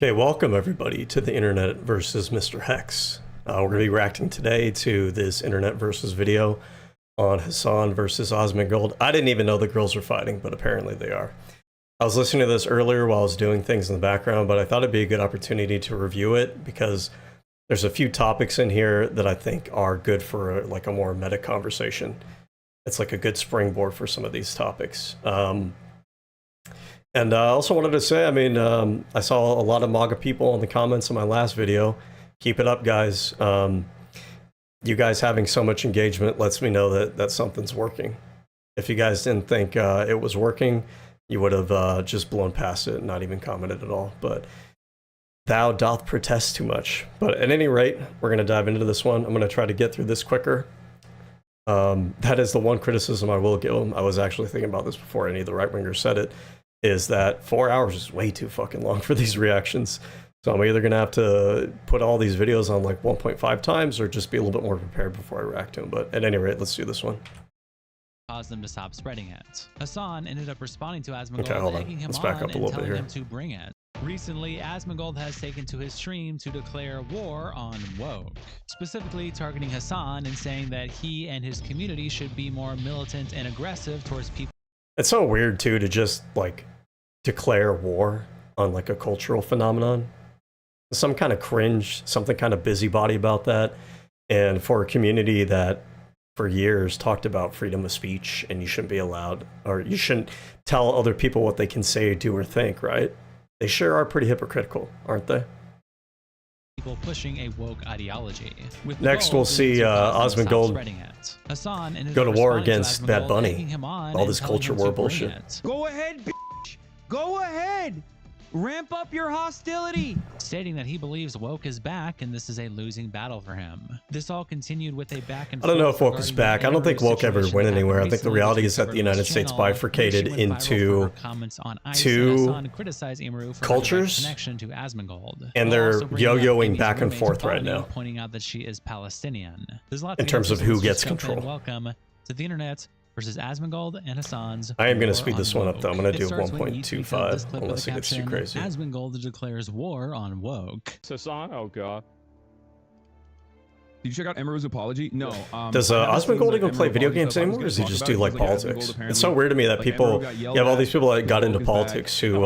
Okay, welcome everybody to the Internet versus Mr. Hex. We're going to be reacting today to this Internet versus video on Hasan versus Asmongold. I didn't even know the girls were fighting, but apparently they are. I was listening to this earlier while I was doing things in the background, but I thought it'd be a good opportunity to review it because there's a few topics in here that I think are good for a more meta conversation. It's like a good springboard for some of these topics. And I also wanted to say, I saw a lot of MAGA people in the comments of my last video. Keep it up, guys. You guys having so much engagement lets me know that something's working. If you guys didn't think it was working, you would have just blown past it and not even commented at all. But thou doth protest too much. But at any rate, we're going to dive into this one. I'm going to try to get through this quicker. That is the one criticism I will give them. I was actually thinking about this before any of the right-wingers said it. Is that 4 hours is way too fucking long for these reactions. So I'm either gonna have to put all these videos on like 1.5 times or just be a little bit more prepared before I react to them. But at any rate, let's do this one. Caused them to stop spreading it. Hasan ended up responding to Asmongold, okay, hold on. egging him Let's back on up a little and bit telling here. him to bring it. Recently, Asmongold has taken to his stream to declare war on woke, specifically targeting Hasan and saying that he and his community should be more militant and aggressive towards people. It's so weird too to just like declare war on like a cultural phenomenon. Some kind of cringe, something kind of busybody about that. And for a community that for years talked about freedom of speech and you shouldn't be allowed, or you shouldn't tell other people what they can say, do, or think, right? They sure are pretty hypocritical, aren't they? People pushing a woke ideology. Next, we'll see Asmongold go to war against Bad Bunny. All this culture war bullshit. Go ahead, bitch. Go ahead. Ramp up your hostility. Stating that he believes woke is back and this is a losing battle for him. This all continued with a back and forth. I don't know if woke is back. I don't think woke ever went anywhere. I think the reality is that the United States bifurcated into two cultures, connection to Asmongold, and they're yo-yoing back and forth right now, pointing out that she is Palestinian. In terms of who gets control. Welcome to the Internet versus Asmongold and Hasan's. I am going to speed this one up though. I'm going to do 1.25 unless it gets too crazy. Asmongold declares war on woke. Hasan? Oh god. Did you check out Emiru's apology? No. Does Asmongold even play video games anymore, or does he just do like politics? It's so weird to me that people, you have all these people that got into politics who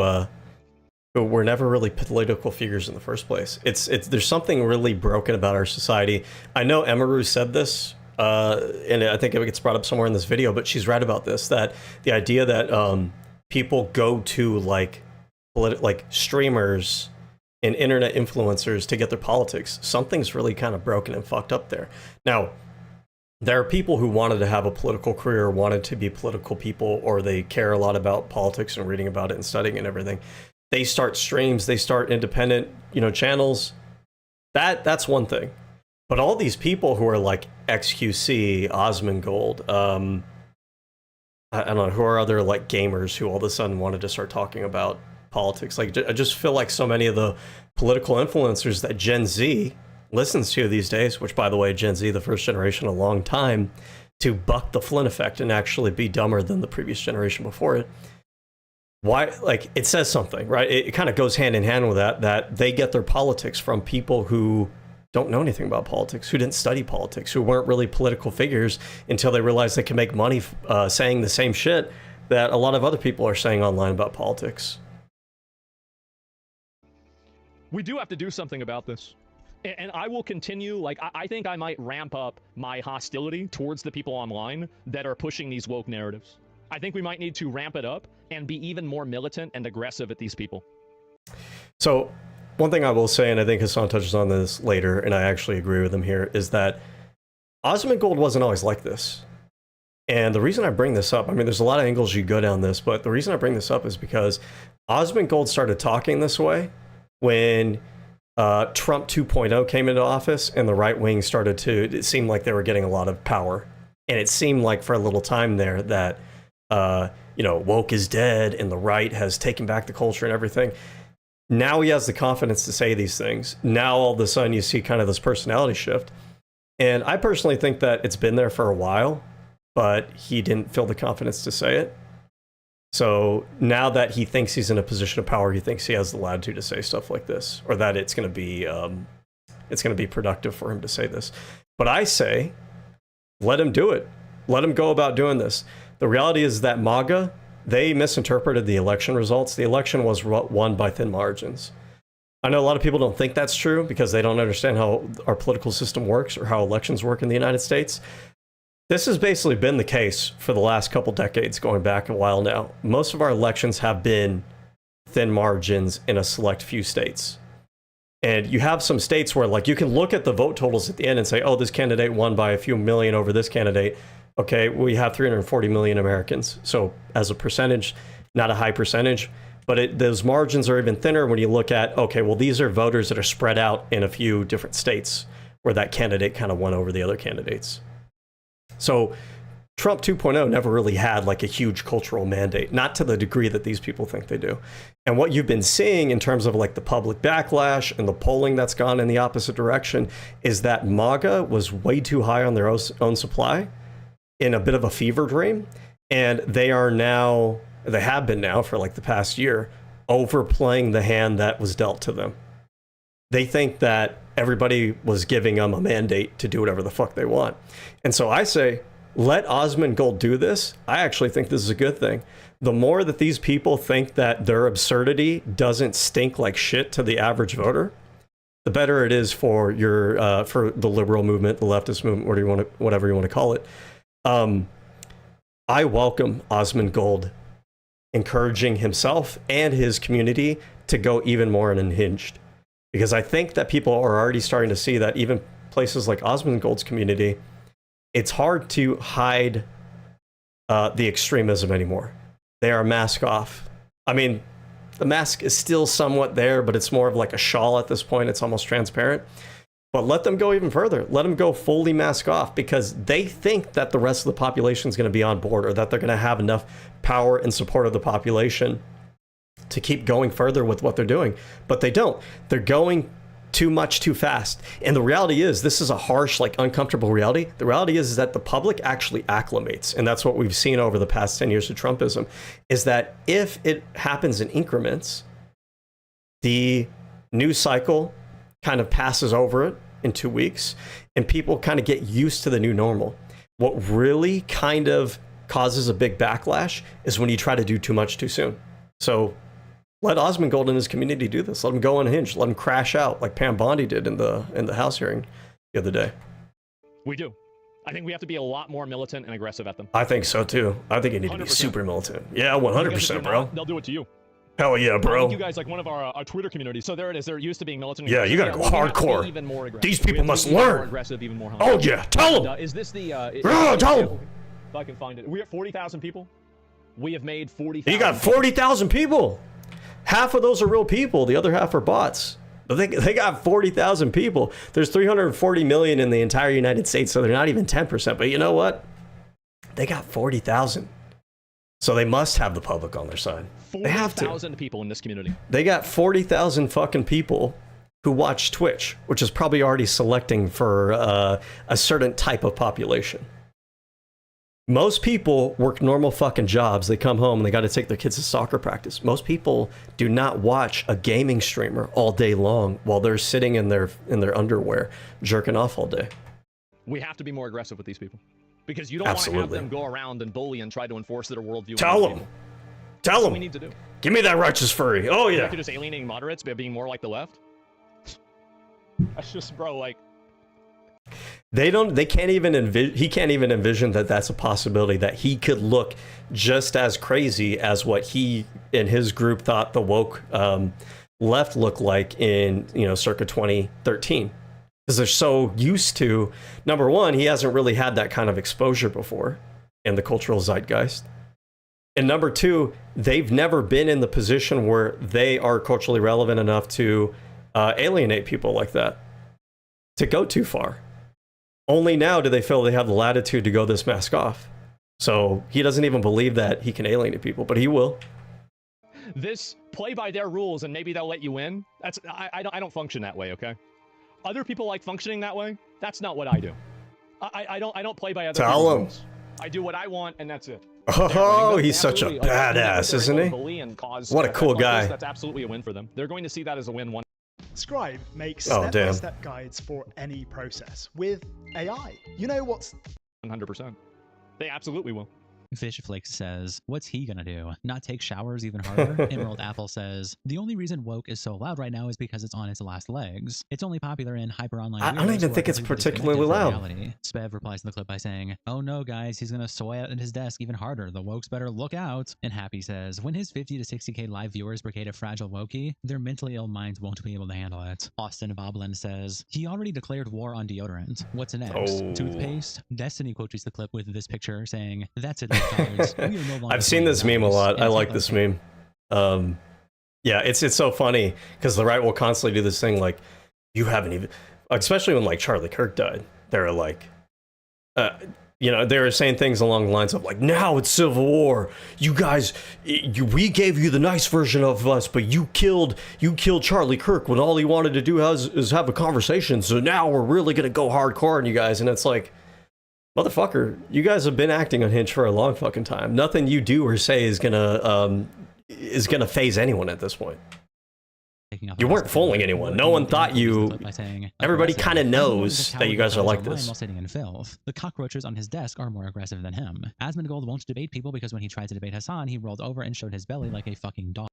were never really political figures in the first place. There's something really broken about our society. I know Emiru said this, and I think it gets brought up somewhere in this video, but she's right about this, that the idea that people go to like streamers and internet influencers to get their politics, something's really kind of broken and fucked up there. Now, there are people who wanted to have a political career, wanted to be political people, or they care a lot about politics and reading about it and studying and everything. They start streams, they start independent, channels. That's one thing. But all these people who are like XQC, Asmongold, I don't know, who are other like gamers who all of a sudden wanted to start talking about politics. Like, I just feel like so many of the political influencers that Gen Z listens to these days, which by the way, Gen Z, the first generation in a long time to buck the Flynn effect and actually be dumber than the previous generation before it. Why? Like, it says something, right? It kind of goes hand in hand with that they get their politics from people who don't know anything about politics, who didn't study politics, who weren't really political figures until they realized they can make money saying the same shit that a lot of other people are saying online about politics. We do have to do something about this. And I will continue, like, I think I might ramp up my hostility towards the people online that are pushing these woke narratives. I think we might need to ramp it up and be even more militant and aggressive at these people. So, one thing I will say, and I think Hasan touches on this later, and I actually agree with him here, is that Asmongold wasn't always like this. And the reason I bring this up, I mean, there's a lot of angles you go down this, but the reason I bring this up is because Asmongold started talking this way when Trump 2.0 came into office and the right wing started to, it seemed like they were getting a lot of power. And it seemed like for a little time there that, woke is dead and the right has taken back the culture and everything. Now he has the confidence to say these things. Now all of a sudden you see kind of this personality shift. And I personally think that it's been there for a while, but he didn't feel the confidence to say it. So now that he thinks he's in a position of power, he thinks he has the latitude to say stuff like this, or that it's going to be productive for him to say this. But I say, let him do it. Let him go about doing this. The reality is that MAGA, they misinterpreted the election results. The election was won by thin margins. I know a lot of people don't think that's true because they don't understand how our political system works or how elections work in the United States. This has basically been the case for the last couple decades, going back a while now. Most of our elections have been thin margins in a select few states. And you have some states where, like, you can look at the vote totals at the end and say, oh, this candidate won by a few million over this candidate. Okay, we have 340 million Americans. So as a percentage, not a high percentage, but those margins are even thinner when you look at, okay, well, these are voters that are spread out in a few different states where that candidate kind of won over the other candidates. So Trump 2.0 never really had like a huge cultural mandate, not to the degree that these people think they do. And what you've been seeing in terms of like the public backlash and the polling that's gone in the opposite direction is that MAGA was way too high on their own supply in a bit of a fever dream. And they have been now for like the past year, overplaying the hand that was dealt to them. They think that everybody was giving them a mandate to do whatever the fuck they want. And so I say, let Asmongold do this. I actually think this is a good thing. The more that these people think that their absurdity doesn't stink like shit to the average voter, the better it is for for the liberal movement, the leftist movement, whatever you want to call it. I welcome Asmongold encouraging himself and his community to go even more unhinged. Because I think that people are already starting to see that even places like Asmongold's community, it's hard to hide the extremism anymore. They are mask off. I mean, the mask is still somewhat there, but it's more of like a shawl at this point. It's almost transparent. But let them go even further. Let them go fully mask off because they think that the rest of the population is going to be on board or that they're going to have enough power and support of the population to keep going further with what they're doing. But they don't. They're going too much too fast. And the reality is, this is a harsh, like uncomfortable reality. The reality is that the public actually acclimates. And that's what we've seen over the past 10 years of Trumpism, is that if it happens in increments, the news cycle kind of passes over it in 2 weeks and people kind of get used to the new normal. What really kind of causes a big backlash is when you try to do too much too soon. So let Asmongold and his community do this. Let him go unhinged. Let him crash out like Pam Bondi did in the House hearing the other day. We do. I think we have to be a lot more militant and aggressive at them. I think so too. I think you need to be 100%. super militant. Yeah, 100%, bro. They'll do it to you. Hell yeah, bro. You guys like one of our Twitter communities. So there it is. They're used to being militant. Yeah, you gotta go hardcore. Even more aggressive. These people must learn. More aggressive, even more oh yeah, tell them. Is this the? Tell them. If I can find it, we have 40,000 people. We have made 40,000. You got 40,000 people. Half of those are real people. The other half are bots. But they got 40,000 people. There's 340 million in the entire United States, so they're not even 10%. But you know what? They got 40,000. So they must have the public on their side. They have to. 40,000 people in this community. They got 40,000 fucking people who watch Twitch, which is probably already selecting for a certain type of population. Most people work normal fucking jobs. They come home and they got to take their kids to soccer practice. Most people do not watch a gaming streamer all day long while they're sitting in their underwear, jerking off all day. We have to be more aggressive with these people. Because you don't want to have them go around and bully and try to enforce their worldview. Tell them. Tell them. We need to do. Give me that righteous furry. Oh yeah. You're just alienating moderates by being more like the left. That's just, bro, like. They can't even envision. He can't even envision that that's a possibility, that he could look just as crazy as what he and his group thought the woke left looked like in, circa 2013. Because they're so used to, number one, he hasn't really had that kind of exposure before in the cultural zeitgeist. And number two, they've never been in the position where they are culturally relevant enough to alienate people like that, to go too far. Only now do they feel they have the latitude to go this mask off. So he doesn't even believe that he can alienate people, but he will. This play by their rules and maybe they'll let you in. I don't function that way, okay? Other people like functioning that way. That's not what I do. I don't play by other people's rules. I do what I want and that's it. Oh, he's such a badass, isn't he? What a cool guy. That's absolutely a win for them. They're going to see that as a win. Scribe makes Oh, damn. step-by-step guides for any process with AI. You know what's 100%. They absolutely will. Fishflake says, what's he gonna do? Not take showers even harder? Emerald Apple says, the only reason woke is so loud right now is because it's on its last legs. It's only popular in hyper online. I don't even think it's particularly loud. Spev replies to the clip by saying, oh no guys, he's gonna soy at his desk even harder. The wokes better look out. And Happy says, when his 50 to 60k live viewers brigade a fragile wokey, their mentally ill minds won't be able to handle it. Austin Boblin says, he already declared war on deodorant. What's next? Oh. Toothpaste? Destiny quotes the clip with this picture saying, that's it. I've seen this meme a lot. I like this meme. Yeah, it's so funny because the right will constantly do this thing like, you haven't even, especially when like Charlie Kirk died, they're like, you know, they were saying things along the lines of like, now it's civil war. You guys, we gave you the nice version of us, but you killed Charlie Kirk when all he wanted to do is have a conversation. So now we're really gonna go hardcore on you guys, and it's like, motherfucker, you guys have been acting unhinged for a long fucking time. Nothing you do or say is gonna phase anyone at this point. You weren't fooling anyone. No one thought you. Everybody kind of knows that you guys are like this. While sitting in filth. The cockroaches on his desk are more aggressive than him. Asmongold won't debate people because when he tried to debate Hasan, he rolled over and showed his belly like a fucking dog.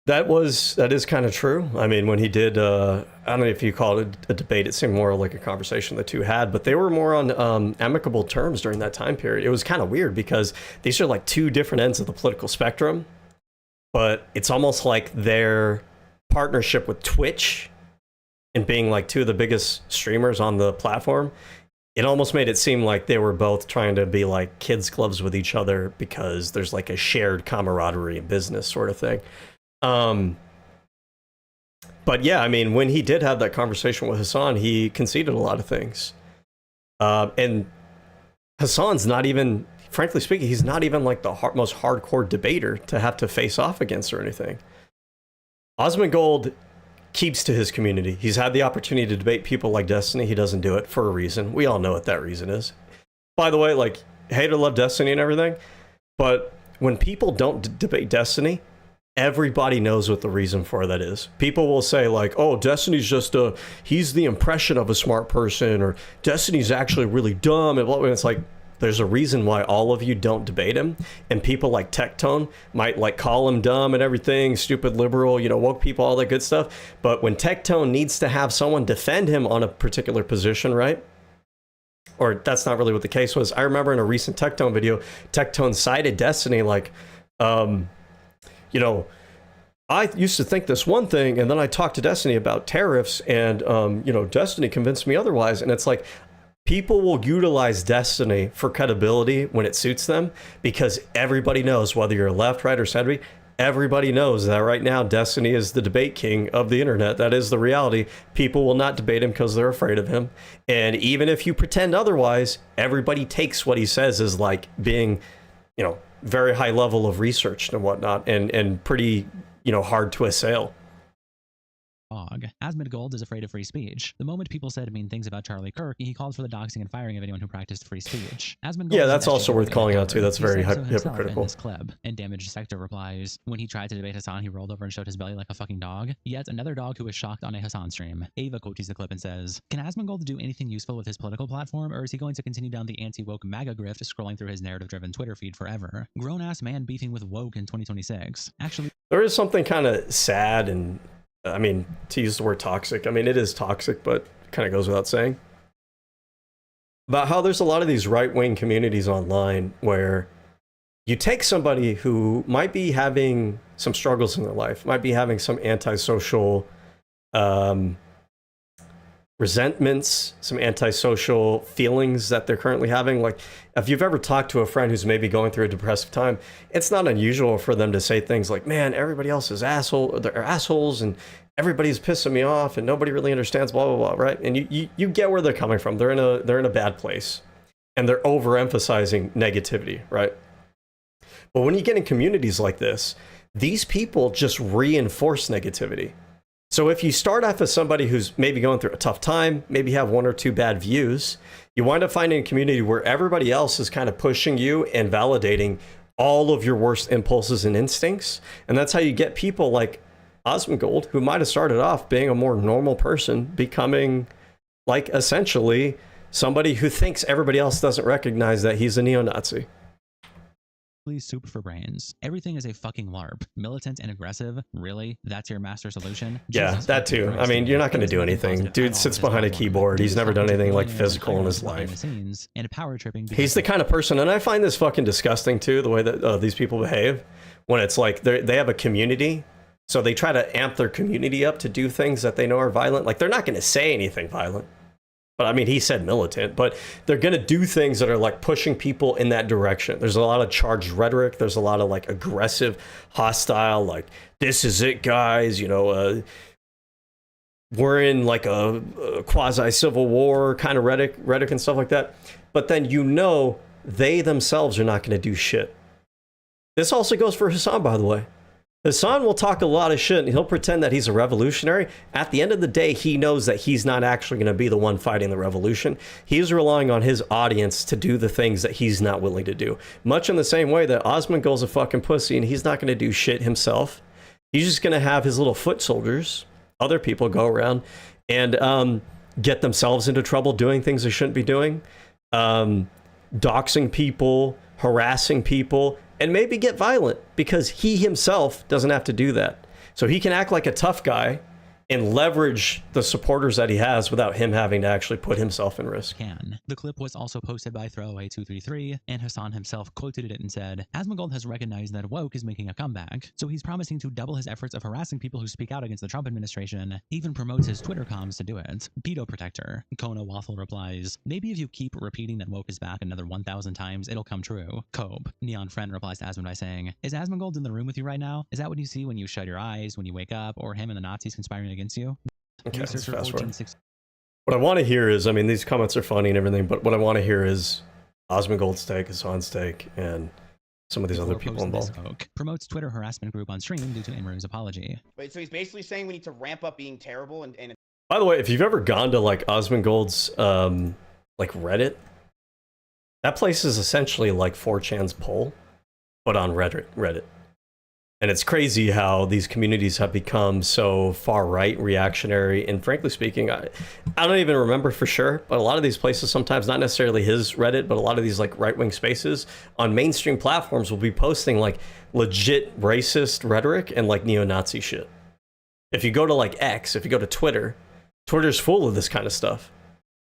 That is kind of true. I mean, when he did, I don't know if you call it a debate, it seemed more like a conversation the two had, but they were more on amicable terms during that time period. It was kind of weird because these are like two different ends of the political spectrum, but it's almost like their partnership with Twitch and being like two of the biggest streamers on the platform, it almost made it seem like they were both trying to be like kids' gloves with each other because there's like a shared camaraderie in business sort of thing. But yeah, I mean, when he did have that conversation with Hasan, he conceded a lot of things. And Hasan's not even, frankly speaking, he's not even like the most hardcore debater to have to face off against or anything. Osmongold keeps to his community. He's had the opportunity to debate people like Destiny. He doesn't do it for a reason. We all know what that reason is. By the way, like, hate or love Destiny and everything, but when people don't debate Destiny, everybody knows what the reason for that is. People will say like, oh, Destiny's just he's the impression of a smart person, or Destiny's actually really dumb, and it's like, there's a reason why all of you don't debate him, and people like Tectone might like call him dumb and everything, stupid liberal, you know, woke people, all that good stuff. But when Tectone needs to have someone defend him on a particular position, right? Or that's not really what the case was. I remember in a recent Tectone video, Tectone cited Destiny like, you know, I used to think this one thing, and then I talked to Destiny about tariffs, and, you know, Destiny convinced me otherwise. And it's like, people will utilize Destiny for credibility when it suits them, because everybody knows, whether you're left, right, or center, everybody knows that right now Destiny is the debate king of the internet. That is the reality. People will not debate him because they're afraid of him. And even if you pretend otherwise, everybody takes what he says as like being, you know, very high level of research and whatnot, and pretty, you know, hard to assail. Asmongold is afraid of free speech. The moment people said mean things about Charlie Kirk, he called for the doxing and firing of anyone who practiced free speech. Yeah, that's also worth calling out too. That's very hypocritical. And Damaged Sector replies, when he tried to debate Hasan, he rolled over and showed his belly like a fucking dog. Yet another dog who was shocked on a Hasan stream. Ava quotes the clip and says, can Asmongold do anything useful with his political platform, or is he going to continue down the anti-woke MAGA grift, scrolling through his narrative-driven Twitter feed forever? Grown-ass man beefing with woke in 2026. Actually, there is something kind of sad and, I mean, to use the word toxic, I mean, it is toxic, but it kind of goes without saying, about how there's a lot of these right-wing communities online where you take somebody who might be having some struggles in their life, might be having some antisocial resentments, some antisocial feelings that they're currently having. Like, if you've ever talked to a friend who's maybe going through a depressive time, it's not unusual for them to say things like, man, everybody else is they're assholes, and everybody's pissing me off, and nobody really understands, blah, blah, blah, right? And you get where they're coming from. They're in a bad place, and they're overemphasizing negativity, right? But when you get in communities like this, these people just reinforce negativity. So if you start off as somebody who's maybe going through a tough time, maybe have 1 or 2 bad views, you wind up finding a community where everybody else is kind of pushing you and validating all of your worst impulses and instincts. And that's how you get people like Asmongold, who might have started off being a more normal person, becoming like essentially somebody who thinks everybody else doesn't recognize that he's a neo-Nazi. Soup for brains. Everything is a fucking LARP. Militant and aggressive? Really? That's your master solution? Yeah, Jesus that too. I mean, you're not going to do anything. Dude sits behind a keyboard. He's never done anything like physical in his life. And power tripping. He's the kind of person, and I find this fucking disgusting too, the way that these people behave when it's like they have a community, so they try to amp their community up to do things that they know are violent. Like, they're not going to say anything violent. But I mean, he said militant, but they're going to do things that are like pushing people in that direction. There's a lot of charged rhetoric. There's a lot of like aggressive, hostile, like, this is it, guys. You know, we're in like a quasi-civil war kind of rhetoric and stuff like that. But then, you know, they themselves are not going to do shit. This also goes for Hasan, by the way. Hasan will talk a lot of shit and he'll pretend that he's a revolutionary. At the end of the day, he knows that he's not actually going to be the one fighting the revolution. He's relying on his audience to do the things that he's not willing to do. Much in the same way that Asmongold's a fucking pussy and he's not going to do shit himself. He's just going to have his little foot soldiers, other people, go around and get themselves into trouble doing things they shouldn't be doing. Doxing people, harassing people, and maybe get violent because he himself doesn't have to do that. So he can act like a tough guy and leverage the supporters that he has without him having to actually put himself in risk. The clip was also posted by Throwaway233, and Hasan himself quoted it and said, Asmongold has recognized that woke is making a comeback, so he's promising to double his efforts of harassing people who speak out against the Trump administration, even promotes his Twitter comms to do it. Pedo protector. Kona Waffle replies, maybe if you keep repeating that woke is back another 1,000 times, it'll come true. Cobe. Neon Friend replies to Asmon by saying, is Asmongold in the room with you right now? Is that what you see when you shut your eyes, when you wake up, or him and the Nazis conspiring against you? Okay, let's fast forward. What I want to hear is, I mean, these comments are funny and everything, but what I want to hear is Asmongold's take, Hasan's take, and some of these other people involved. Promotes Twitter harassment group on stream due to Emiru's apology. Wait, so he's basically saying we need to ramp up being terrible and By the way, if you've ever gone to like Asmongold's like Reddit, that place is essentially like 4chan's poll, but on Reddit. And it's crazy how these communities have become so far-right, reactionary, and frankly speaking, I don't even remember for sure, but a lot of these places, sometimes not necessarily his Reddit, but a lot of these like right-wing spaces on mainstream platforms will be posting like legit racist rhetoric and like neo-Nazi shit. If you go to like X, if you go to Twitter, Twitter's full of this kind of stuff.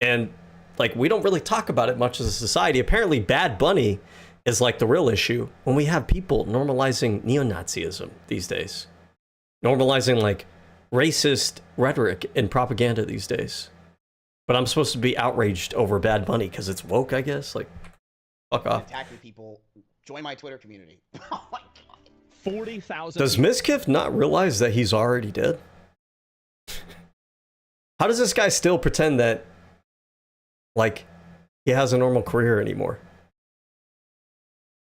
And like, we don't really talk about it much as a society. Apparently Bad Bunny is like the real issue when we have people normalizing neo-Nazism these days, normalizing like racist rhetoric and propaganda these days. But I'm supposed to be outraged over Bad Bunny because it's woke, I guess. Like, fuck off. attacking people. Join my Twitter community. Oh my god. 40,000. Does Mizkif not realize that he's already dead? How does this guy still pretend that like he has a normal career anymore?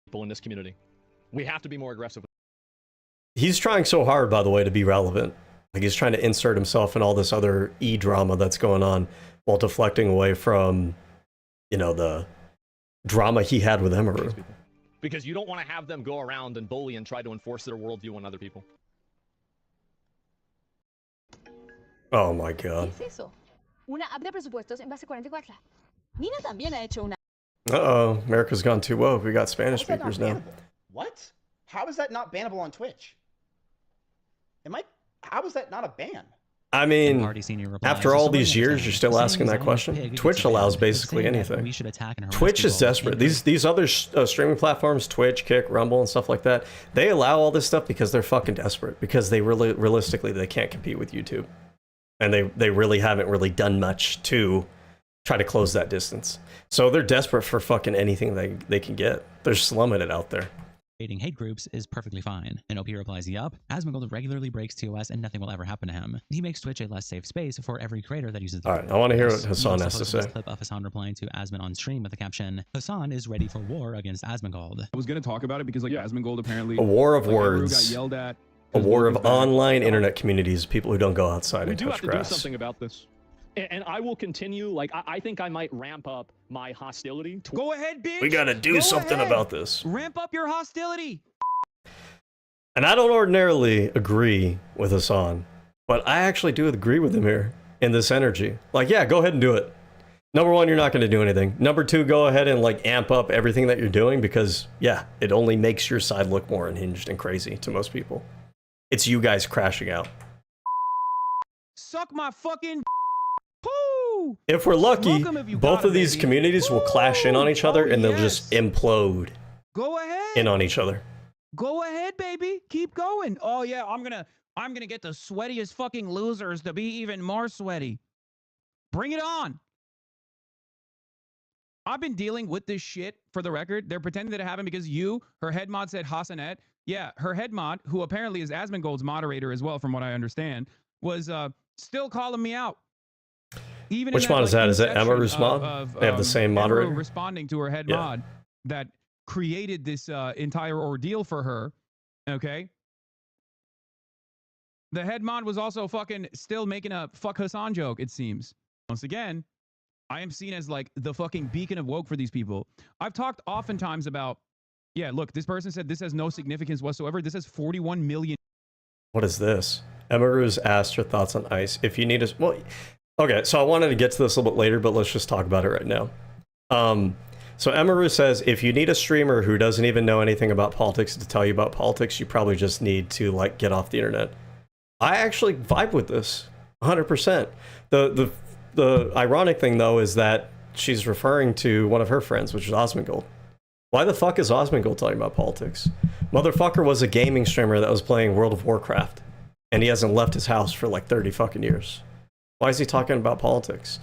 People in this community. We have to be more aggressive. He's trying so hard, by the way, to be relevant. Like, he's trying to insert himself in all this other drama that's going on while deflecting away from, you know, the drama he had with Emiru. Because you don't want to have them go around and bully and try to enforce their worldview on other people. Oh my god. ¿Qué es eso? Una app de presupuestos en base 44. Nina también ha hecho una. Uh-oh, America's gone too woke. We got Spanish speakers now. What? How is that not bannable on Twitch? How is that not a ban? I mean, after all these years, you're still asking that question? Twitch allows basically anything. Twitch is desperate. These other streaming platforms, Twitch, Kick, Rumble, and stuff like that, they allow all this stuff because they're fucking desperate. Because they really, realistically, they can't compete with YouTube. And they really haven't really done much to try to close that distance. So they're desperate for fucking anything they can get. They're slumming it out there. Creating hate groups is perfectly fine. And OP replies, yup, Asmongold regularly breaks TOS and nothing will ever happen to him. He makes Twitch a less safe space for every creator that uses the Alright, I want to hear what Hasan has to say. Clip of Hasan replying to Asmon on stream with the caption, Hasan is ready for war against Asmongold. I was going to talk about it because like Asmongold apparently... A war of like, words. Emiru got yelled at A war of online internet communities, people who don't go outside We and do touch have to do grass. something about this. And I will continue, like, I think I might ramp up my hostility. Go ahead, bitch. We gotta do Go something ahead. about this. Ramp up your hostility. And I don't ordinarily agree with Hasan, but I actually do agree with him here in this energy. Like, yeah, go ahead and do it. Number one, you're not going to do anything. Number two, go ahead and like amp up everything that you're doing because, yeah, it only makes your side look more unhinged and crazy to most people. It's you guys crashing out. Suck my fucking poo. If we're lucky, Smoke 'em if you both gotta, of these baby. communities will clash in on each other Oh, and they'll yes. just implode Go ahead. in on each other. Go ahead, baby. Keep going. Oh yeah, I'm gonna get the sweatiest fucking losers to be even more sweaty. Bring it on. I've been dealing with this shit for the record. They're pretending that it happened because her head mod said Hasanet. Yeah, her head mod, who apparently is Asmongold's moderator as well, from what I understand, was still calling me out. Even Which in that, mod is that? Is that inception Emiru's mod? They have the same moderator? Emiru responding to her head mod that created this entire ordeal for her. Okay. The head mod was also fucking still making a fuck Hasan joke, it seems. Once again, I am seen as like the fucking beacon of woke for these people. I've talked oftentimes about, yeah, look, this person said this has no significance whatsoever. This has 41 million. What is this? Emiru's asked your thoughts on ICE. If you need us, well, okay, so I wanted to get to this a little bit later, but let's just talk about it right now. So Emiru says, if you need a streamer who doesn't even know anything about politics to tell you about politics, you probably just need to like get off the internet. I actually vibe with this 100%. The ironic thing though is that she's referring to one of her friends, which is Asmongold. Why the fuck is Asmongold talking about politics? Motherfucker was a gaming streamer that was playing World of Warcraft, and he hasn't left his house for like 30 fucking years. Why is he talking about politics?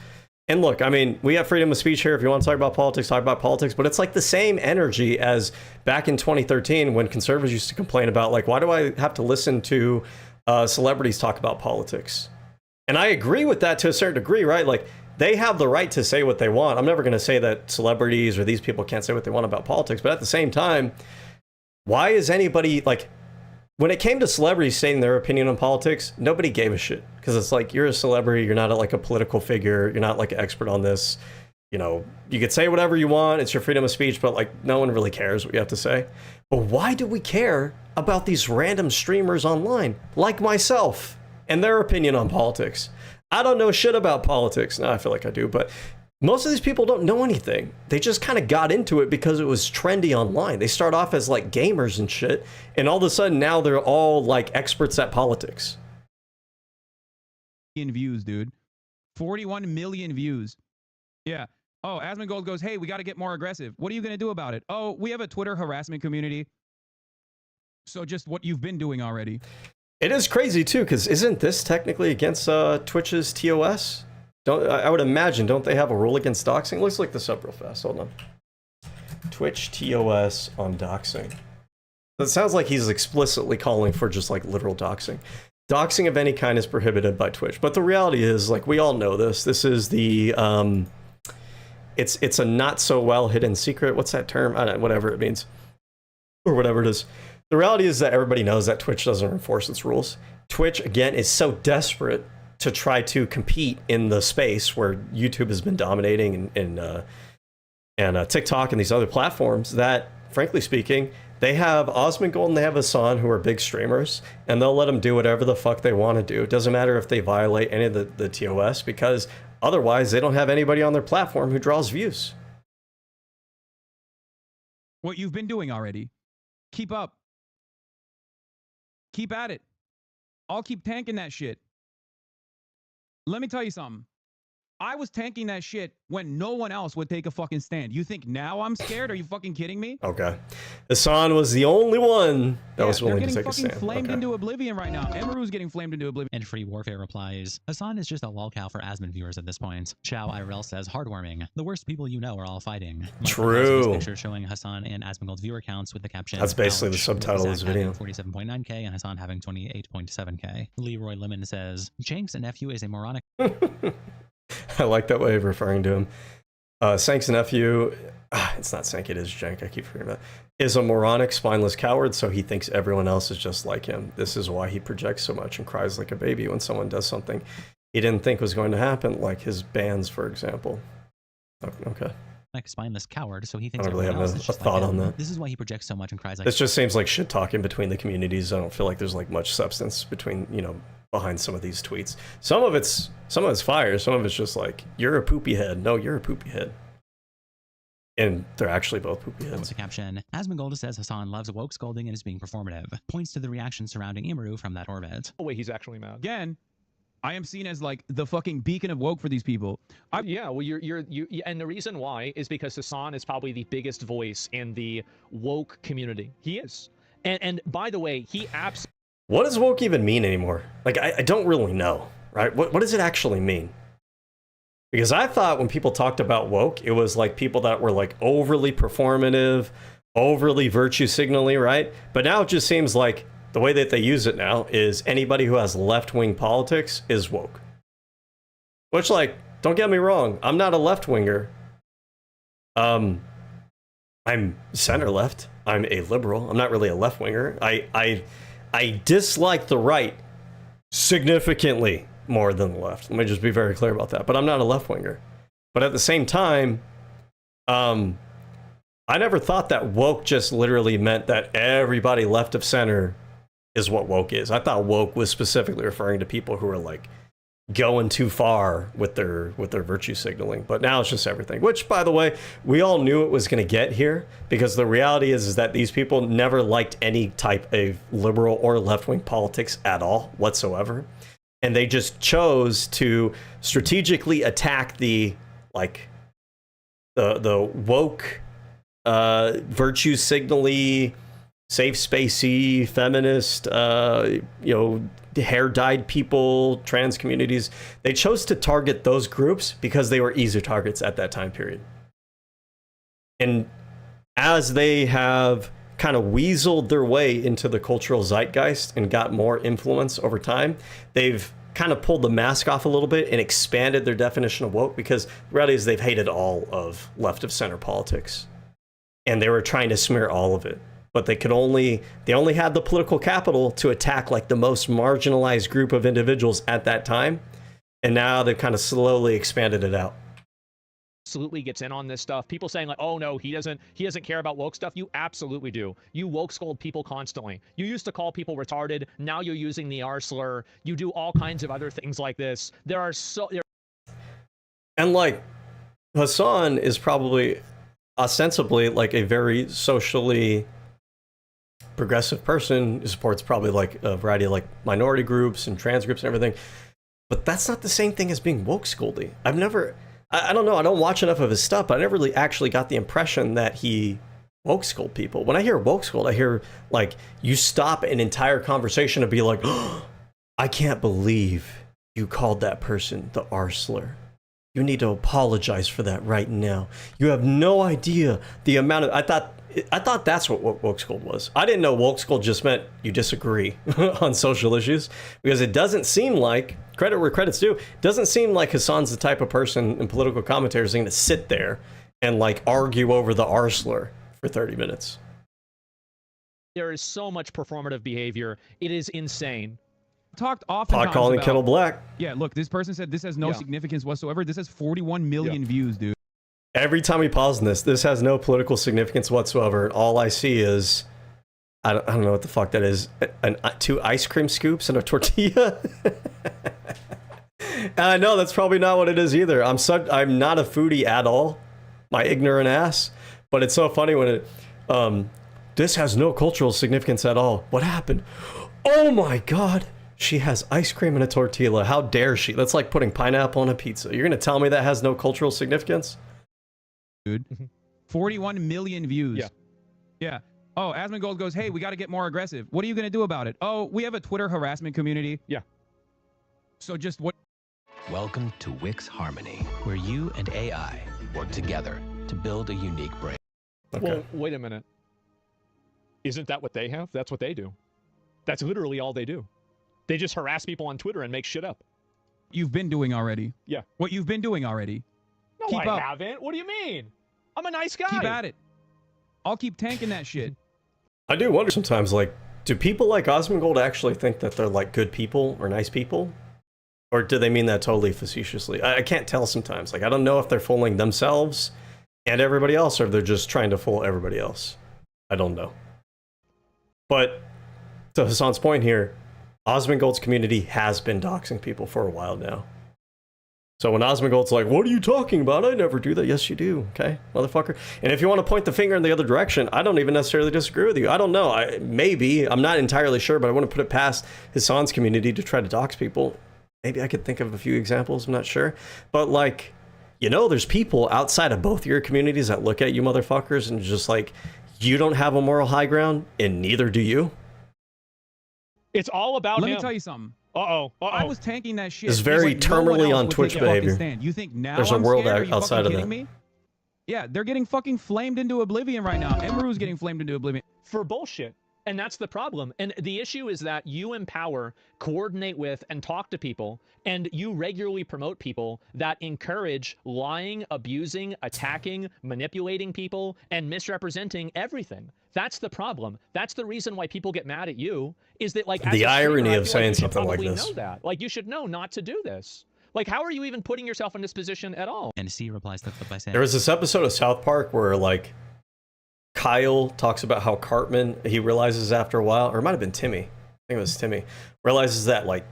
And look, I mean, we have freedom of speech here. If you want to talk about politics, but it's like the same energy as back in 2013 when conservatives used to complain about, like, why do I have to listen to celebrities talk about politics? And I agree with that to a certain degree, right? Like, they have the right to say what they want. I'm never going to say that celebrities or these people can't say what they want about politics, but at the same time, why is anybody, like, when it came to celebrities stating their opinion on politics, nobody gave a shit. Because it's like, you're a celebrity, you're not like a political figure, you're not like an expert on this. You know, you could say whatever you want, it's your freedom of speech, but like, no one really cares what you have to say. But why do we care about these random streamers online, like myself, and their opinion on politics? I don't know shit about politics. Now I feel like I do, but most of these people don't know anything. They just kind of got into it because it was trendy online. They start off as like gamers and shit, and all of a sudden now they're all like experts at politics. Views, dude. 41 million views. Yeah. Oh, Asmongold goes, hey, we got to get more aggressive. What are you going to do about it? Oh, we have a Twitter harassment community. So just what you've been doing already. It is crazy too, because isn't this technically against Twitch's TOS? I would imagine, don't they have a rule against doxing? Let's look this up real fast. Hold on. Twitch TOS on doxing. It sounds like he's explicitly calling for just like literal doxing. Doxing of any kind is prohibited by Twitch, but the reality is, like, we all know this. This is the it's a not so well hidden secret. What's that term? I don't know, whatever it means, or whatever it is. The reality is that everybody knows that Twitch doesn't enforce its rules. Twitch, again, is so desperate to try to compete in the space where YouTube has been dominating and TikTok and these other platforms that, frankly speaking, they have Asmongold and they have Hasan, who are big streamers, and they'll let them do whatever the fuck they want to do. It doesn't matter if they violate any of the TOS, because otherwise they don't have anybody on their platform who draws views. What you've been doing already. Keep up. Keep at it. I'll keep tanking that shit. Let me tell you something. I was tanking that shit when no one else would take a fucking stand. You think now I'm scared? Are you fucking kidding me? Okay. Hasan was the only one that was willing to take a stand. They're getting fucking flamed okay. into oblivion right now. Emiru's getting flamed into oblivion. And Free Warfare replies, Hasan is just a lolcow for Asmon viewers at this point. Chow IRL says, heartwarming. The worst people you know are all fighting. True. Picture showing Hasan and Asmongold's viewer counts with the caption, that's basically the ouch, subtitle of this video. 47.9k and Hasan having 28.7k. Leroy Lemon says, Jenks' nephew is a moronic. I like that way of referring to him. Sank's nephew, it's not Sank, it is Jank, I keep forgetting that. is a moronic, spineless coward, so he thinks everyone else is just like him. This is why he projects so much and cries like a baby when someone does something he didn't think was going to happen, like his bans, for example. Okay. Like a spineless coward, so he I thinks don't really everyone have else is a just thought like on him. that. This is why he projects so much and cries like. This just seems like shit talking between the communities. I don't feel like there's like much substance between, you know, behind some of these tweets. Some of it's fire, some of it's just like, you're a poopy head. No, you're a poopy head. And they're actually both poopy heads. The caption, Asmongold says Hasan loves woke scolding and is being performative. Points to the reaction surrounding Emiru from that orbit. Oh wait, he's actually mad. Again, I am seen as like the fucking beacon of woke for these people. Yeah, well, and the reason why is because Hasan is probably the biggest voice in the woke community. He is. And by the way, he absolutely. What does woke even mean anymore? Like, I don't really know, right? What does it actually mean? Because I thought when people talked about woke, it was like people that were like overly performative, overly virtue signaling, right? But now it just seems like the way that they use it now is anybody who has left-wing politics is woke. Which, like, don't get me wrong, I'm not a left-winger. I'm center-left. I'm a liberal. I'm not really a left-winger. I dislike the right significantly more than the left. Let me just be very clear about that. But I'm not a left-winger. But at the same time, I never thought that woke just literally meant that everybody left of center is what woke is. I thought woke was specifically referring to people who are like going too far with their virtue signaling. But now it's just everything. Which, by the way, we all knew it was going to get here, because the reality is that these people never liked any type of liberal or left-wing politics at all whatsoever. And they just chose to strategically attack the woke, virtue signally, safe spacey, feminist, hair-dyed people, trans communities. They chose to target those groups because they were easier targets at that time period. And as they have kind of weaseled their way into the cultural zeitgeist and got more influence over time, they've kind of pulled the mask off a little bit and expanded their definition of woke, because the reality is they've hated all of left of center politics. And they were trying to smear all of it. But they only had the political capital to attack like the most marginalized group of individuals at that time. And now they've kind of slowly expanded it out. Absolutely gets in on this stuff. People saying like, oh no, he doesn't care about woke stuff. You absolutely do. You woke scold people constantly. You used to call people retarded. Now you're using the R slur. You do all kinds of other things like this. And like, Hasan is probably ostensibly like a very socially progressive person who supports probably like a variety of like minority groups and trans groups and everything. But that's not the same thing as being woke scolding. I don't know, I don't watch enough of his stuff, but I never really actually got the impression that he woke scold people. When I hear woke scold, I hear like you stop an entire conversation and be like, oh, I can't believe you called that person the R slur. You need to apologize for that right now. You have no idea the amount of... I thought that's what woke scold was. I didn't know woke scold just meant you disagree on social issues, because it doesn't seem like, credit where credit's due, doesn't seem like Hasan's the type of person in political commentators going to sit there and like argue over the R slur for 30 minutes. There is so much performative behavior. It is insane. Talked often Pot calling about, kettle black. Yeah, look, this person said this has no significance whatsoever. This has 41 million views, dude. Every time we pause in this has no political significance whatsoever. All I see is, I don't know what the fuck that is, 2 ice cream scoops and a tortilla. And I know that's probably not what it is either. I'm not a foodie at all, my ignorant ass. But it's so funny when it, this has no cultural significance at all. What happened? Oh my god. She has ice cream and a tortilla. How dare she? That's like putting pineapple on a pizza. You're going to tell me that has no cultural significance? Dude. 41 million views. Yeah. Yeah. Oh, Asmongold goes, hey, we got to get more aggressive. What are you going to do about it? Oh, we have a Twitter harassment community. Yeah. So just what? Welcome to Wix Harmony, where you and AI work together to build a unique brain. Okay. Well, wait a minute. Isn't that what they have? That's what they do. That's literally all they do. They just harass people on Twitter and make shit up. You've been doing already. Yeah. What you've been doing already. No, Keep I up. haven't. What do you mean? I'm a nice guy. Keep at it. I'll keep tanking that shit. I do wonder sometimes, like, do people like Asmongold actually think that they're like good people or nice people? Or do they mean that totally facetiously? I can't tell sometimes. Like, I don't know if they're fooling themselves and everybody else, or if they're just trying to fool everybody else. I don't know. But to Hasan's point here, Asmongold's community has been doxing people for a while now. So when Asmongold's like, what are you talking about? I never do that. Yes, you do. Okay, motherfucker. And if you want to point the finger in the other direction, I don't even necessarily disagree with you. I don't know. Maybe. I'm not entirely sure, but I want to put it past Hasan's community to try to dox people. Maybe I could think of a few examples. I'm not sure. But, like, you know, there's people outside of both your communities that look at you motherfuckers and just like, you don't have a moral high ground, and neither do you. It's all about Let him. me tell you something. I was tanking that shit. It's very like no one terminally else on would Twitch take a fucking behavior. stand. You think now There's a I'm world scared? Are you outside fucking of kidding that. me? Yeah, they're getting fucking flamed into oblivion right now. Emiru's getting flamed into oblivion. For bullshit. And that's the problem. And the issue is that you empower, coordinate with, and talk to people, and you regularly promote people that encourage lying, abusing, attacking, manipulating people, and misrepresenting everything. That's the problem. That's the reason why people get mad at you, is that, like, as The a streamer, irony I of feel saying you should something like probably this. know that. Like, you should know not to do this. Like, how are you even putting yourself in this position at all? And C replies to by saying, There was this episode of South Park where, like, Kyle talks about how Cartman, he realizes after a while, or it might have been Timmy, I think it was Timmy, realizes that, like,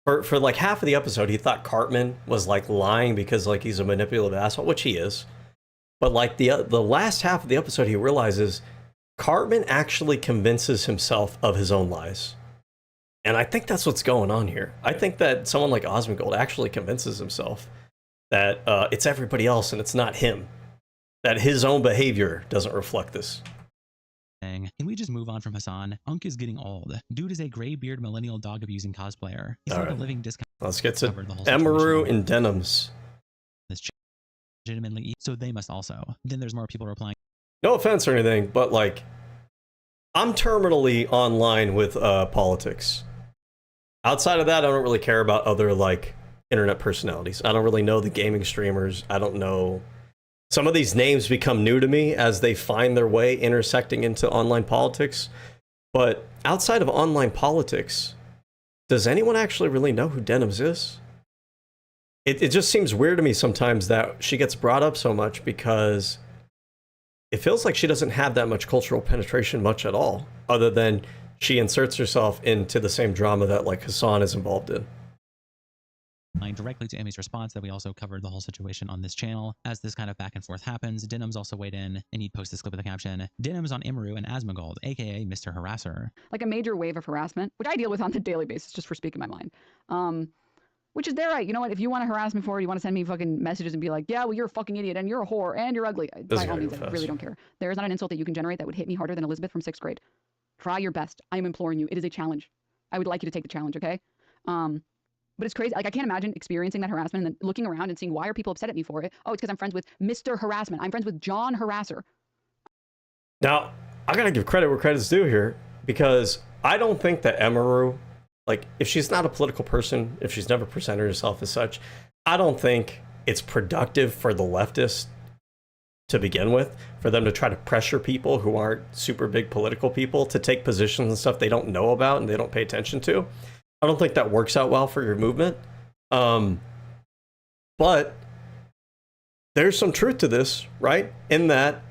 for like half of the episode, he thought Cartman was, like, lying because, like, he's a manipulative asshole, which he is. But, like, the last half of the episode, he realizes Cartman actually convinces himself of his own lies. And I think that's what's going on here. I think that someone like Asmongold actually convinces himself that it's everybody else and it's not him. That his own behavior doesn't reflect this. Can we just move on from Hasan? Unk is getting old. Dude is a gray-beard millennial dog-abusing cosplayer. He's like a living discount. Let's get to Emiru in denims. This legitimately, so they must also. Then there's more people replying. No offense or anything, but, like, I'm terminally online with politics. Outside of that, I don't really care about other, like, internet personalities. I don't really know the gaming streamers. I don't know. Some of these names become new to me as they find their way intersecting into online politics. But outside of online politics, does anyone actually really know who Denims is? It just seems weird to me sometimes that she gets brought up so much because it feels like she doesn't have that much cultural penetration much at all, other than she inserts herself into the same drama that, like, Hasan is involved in. Directly to Emmy's response that we also covered the whole situation on this channel. As this kind of back and forth happens, Denims also weighed in, and he'd post this clip with the caption, Denims on Emiru and Asmongold, aka Mr. Harasser. Like a major wave of harassment, which I deal with on a daily basis, just for speaking my mind. Which is their right. You know what? If you want to harass me for it, you want to send me fucking messages and be like, yeah, well, you're a fucking idiot, and you're a whore, and you're ugly. By all means, I really don't care. There is not an insult that you can generate that would hit me harder than Elizabeth from 6th grade. Try your best. I am imploring you. It is a challenge. I would like you to take the challenge, okay? But it's crazy. Like, I can't imagine experiencing that harassment and then looking around and seeing, why are people upset at me for it? Oh, it's because I'm friends with Mr. Harassment. I'm friends with John Harasser. Now, I gotta give credit where credit's due here, because I don't think that Emiru, like, if she's not a political person, if she's never presented herself as such, I don't think it's productive for the leftists to begin with, for them to try to pressure people who aren't super big political people to take positions and stuff they don't know about and they don't pay attention to. I don't think that works out well for your movement. But there's some truth to this, right? In that,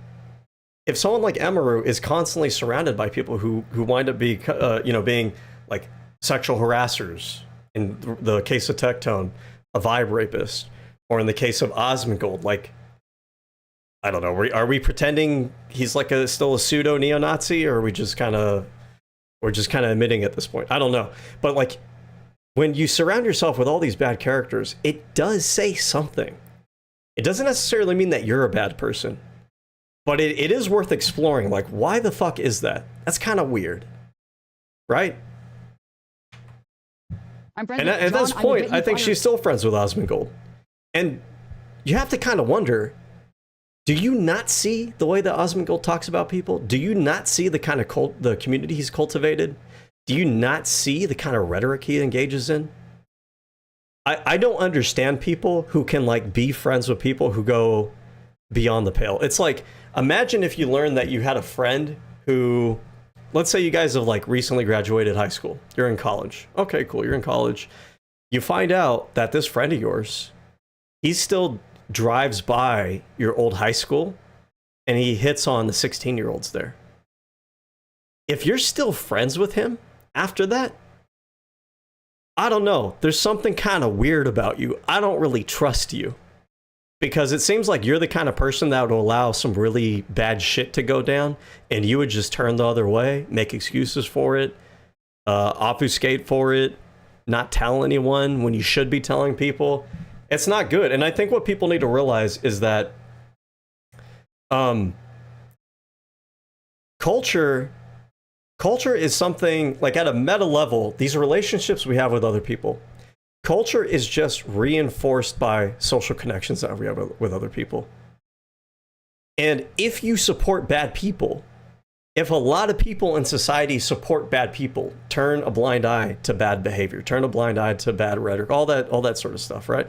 if someone like Emiru is constantly surrounded by people who wind up being, being like sexual harassers, in the case of Tectone, a vibe rapist, or in the case of Asmongold, like, I don't know, are we pretending he's like still a pseudo neo-Nazi, or are we just kind of, we're just kind of admitting at this point? I don't know. But, like, when you surround yourself with all these bad characters, it does say something. It doesn't necessarily mean that you're a bad person, but it is worth exploring. Like, why the fuck is that? That's kind of weird, right? I'm friends and with at John, this point, I think fired. she's still friends with Asmongold. And you have to kind of wonder, do you not see the way that Asmongold talks about people? Do you not see the kind of the community he's cultivated? Do you not see the kind of rhetoric he engages in? I don't understand people who can, like, be friends with people who go, beyond the pale. It's like, imagine if you learned that you had a friend who, let's say you guys have like recently graduated high school. You're in college. Okay, cool. You're in college. You find out that this friend of yours, he still drives by your old high school and he hits on the 16-year-olds there. If you're still friends with him after that, I don't know. There's something kind of weird about you. I don't really trust you. Because it seems like you're the kind of person that would allow some really bad shit to go down, and you would just turn the other way, make excuses for it, obfuscate for it, not tell anyone when you should be telling people. It's not good. And I think what people need to realize is that culture is something, like at a meta level, these relationships we have with other people, culture is just reinforced by social connections that we have with other people. And if you support bad people, if a lot of people in society support bad people, turn a blind eye to bad behavior, turn a blind eye to bad rhetoric, all that sort of stuff, right?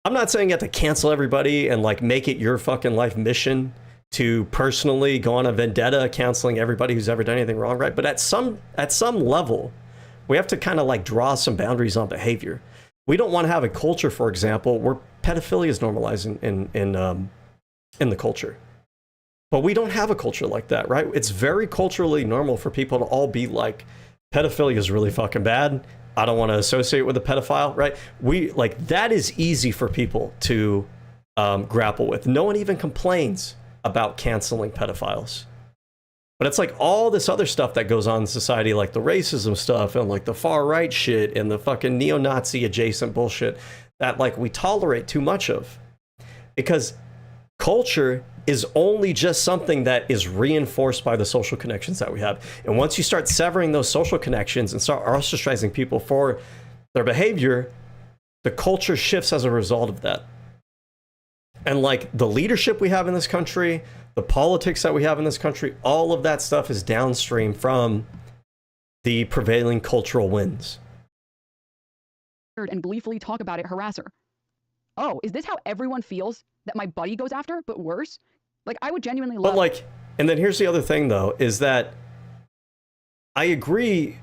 I'm not saying you have to cancel everybody and like make it your fucking life mission to personally go on a vendetta canceling everybody who's ever done anything wrong, right? But at some level, we have to kind of like draw some boundaries on behavior. We don't want to have a culture, for example, where pedophilia is normalized in the culture. But we don't have a culture like that, right? It's very culturally normal for people to all be like, pedophilia is really fucking bad. I don't want to associate with a pedophile, right? We like, that is easy for people to grapple with. No one even complains about canceling pedophiles. But it's like all this other stuff that goes on in society, like the racism stuff and like the far right shit and the fucking neo-Nazi adjacent bullshit that like we tolerate too much of. Because culture is only just something that is reinforced by the social connections that we have. And once you start severing those social connections and start ostracizing people for their behavior, the culture shifts as a result of that. And like the leadership we have in this country, the politics that we have in this country, all of that stuff is downstream from the prevailing cultural winds. And gleefully talk about it, harass her. Oh, is this how everyone feels that my buddy goes after, but worse? Like, I would genuinely love... But like, and then here's the other thing though, is that I agree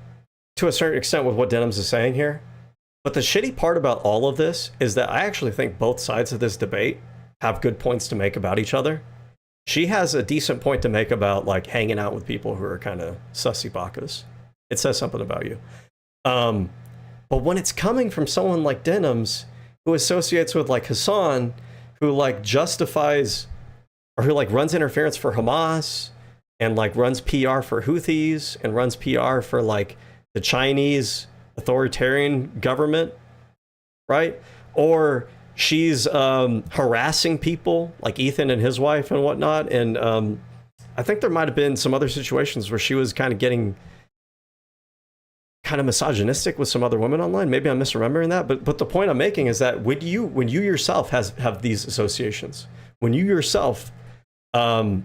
to a certain extent with what Denims is saying here, but the shitty part about all of this is that I actually think both sides of this debate have good points to make about each other. She has a decent point to make about like hanging out with people who are kind of sussy bakas. It says something about you. But when it's coming from someone like Denims, who associates with like Hasan, who like justifies or who like runs interference for Hamas and like runs PR for Houthis and runs PR for like the Chinese authoritarian government, right? Or she's harassing people like Ethan and his wife and whatnot. And I think there might have been some other situations where she was kind of getting kind of misogynistic with some other women online. Maybe I'm misremembering that. But the point I'm making is that when you yourself have these associations, when you yourself are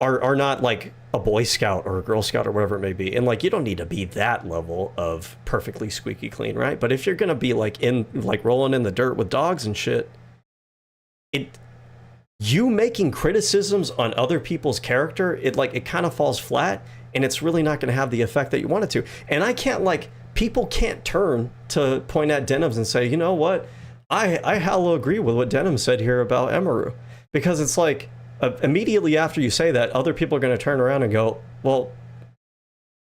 not like a Boy Scout or a Girl Scout or whatever it may be, and like you don't need to be that level of perfectly squeaky clean, right? But if you're gonna be like rolling in the dirt with dogs and shit, you making criticisms on other people's character, it kind of falls flat, and it's really not gonna have the effect that you want it to. And I can't people can't turn to point at Denims and say, you know what, I hella agree with what Denims said here about Emiru, because it's like, immediately after you say that, other people are going to turn around and go, well,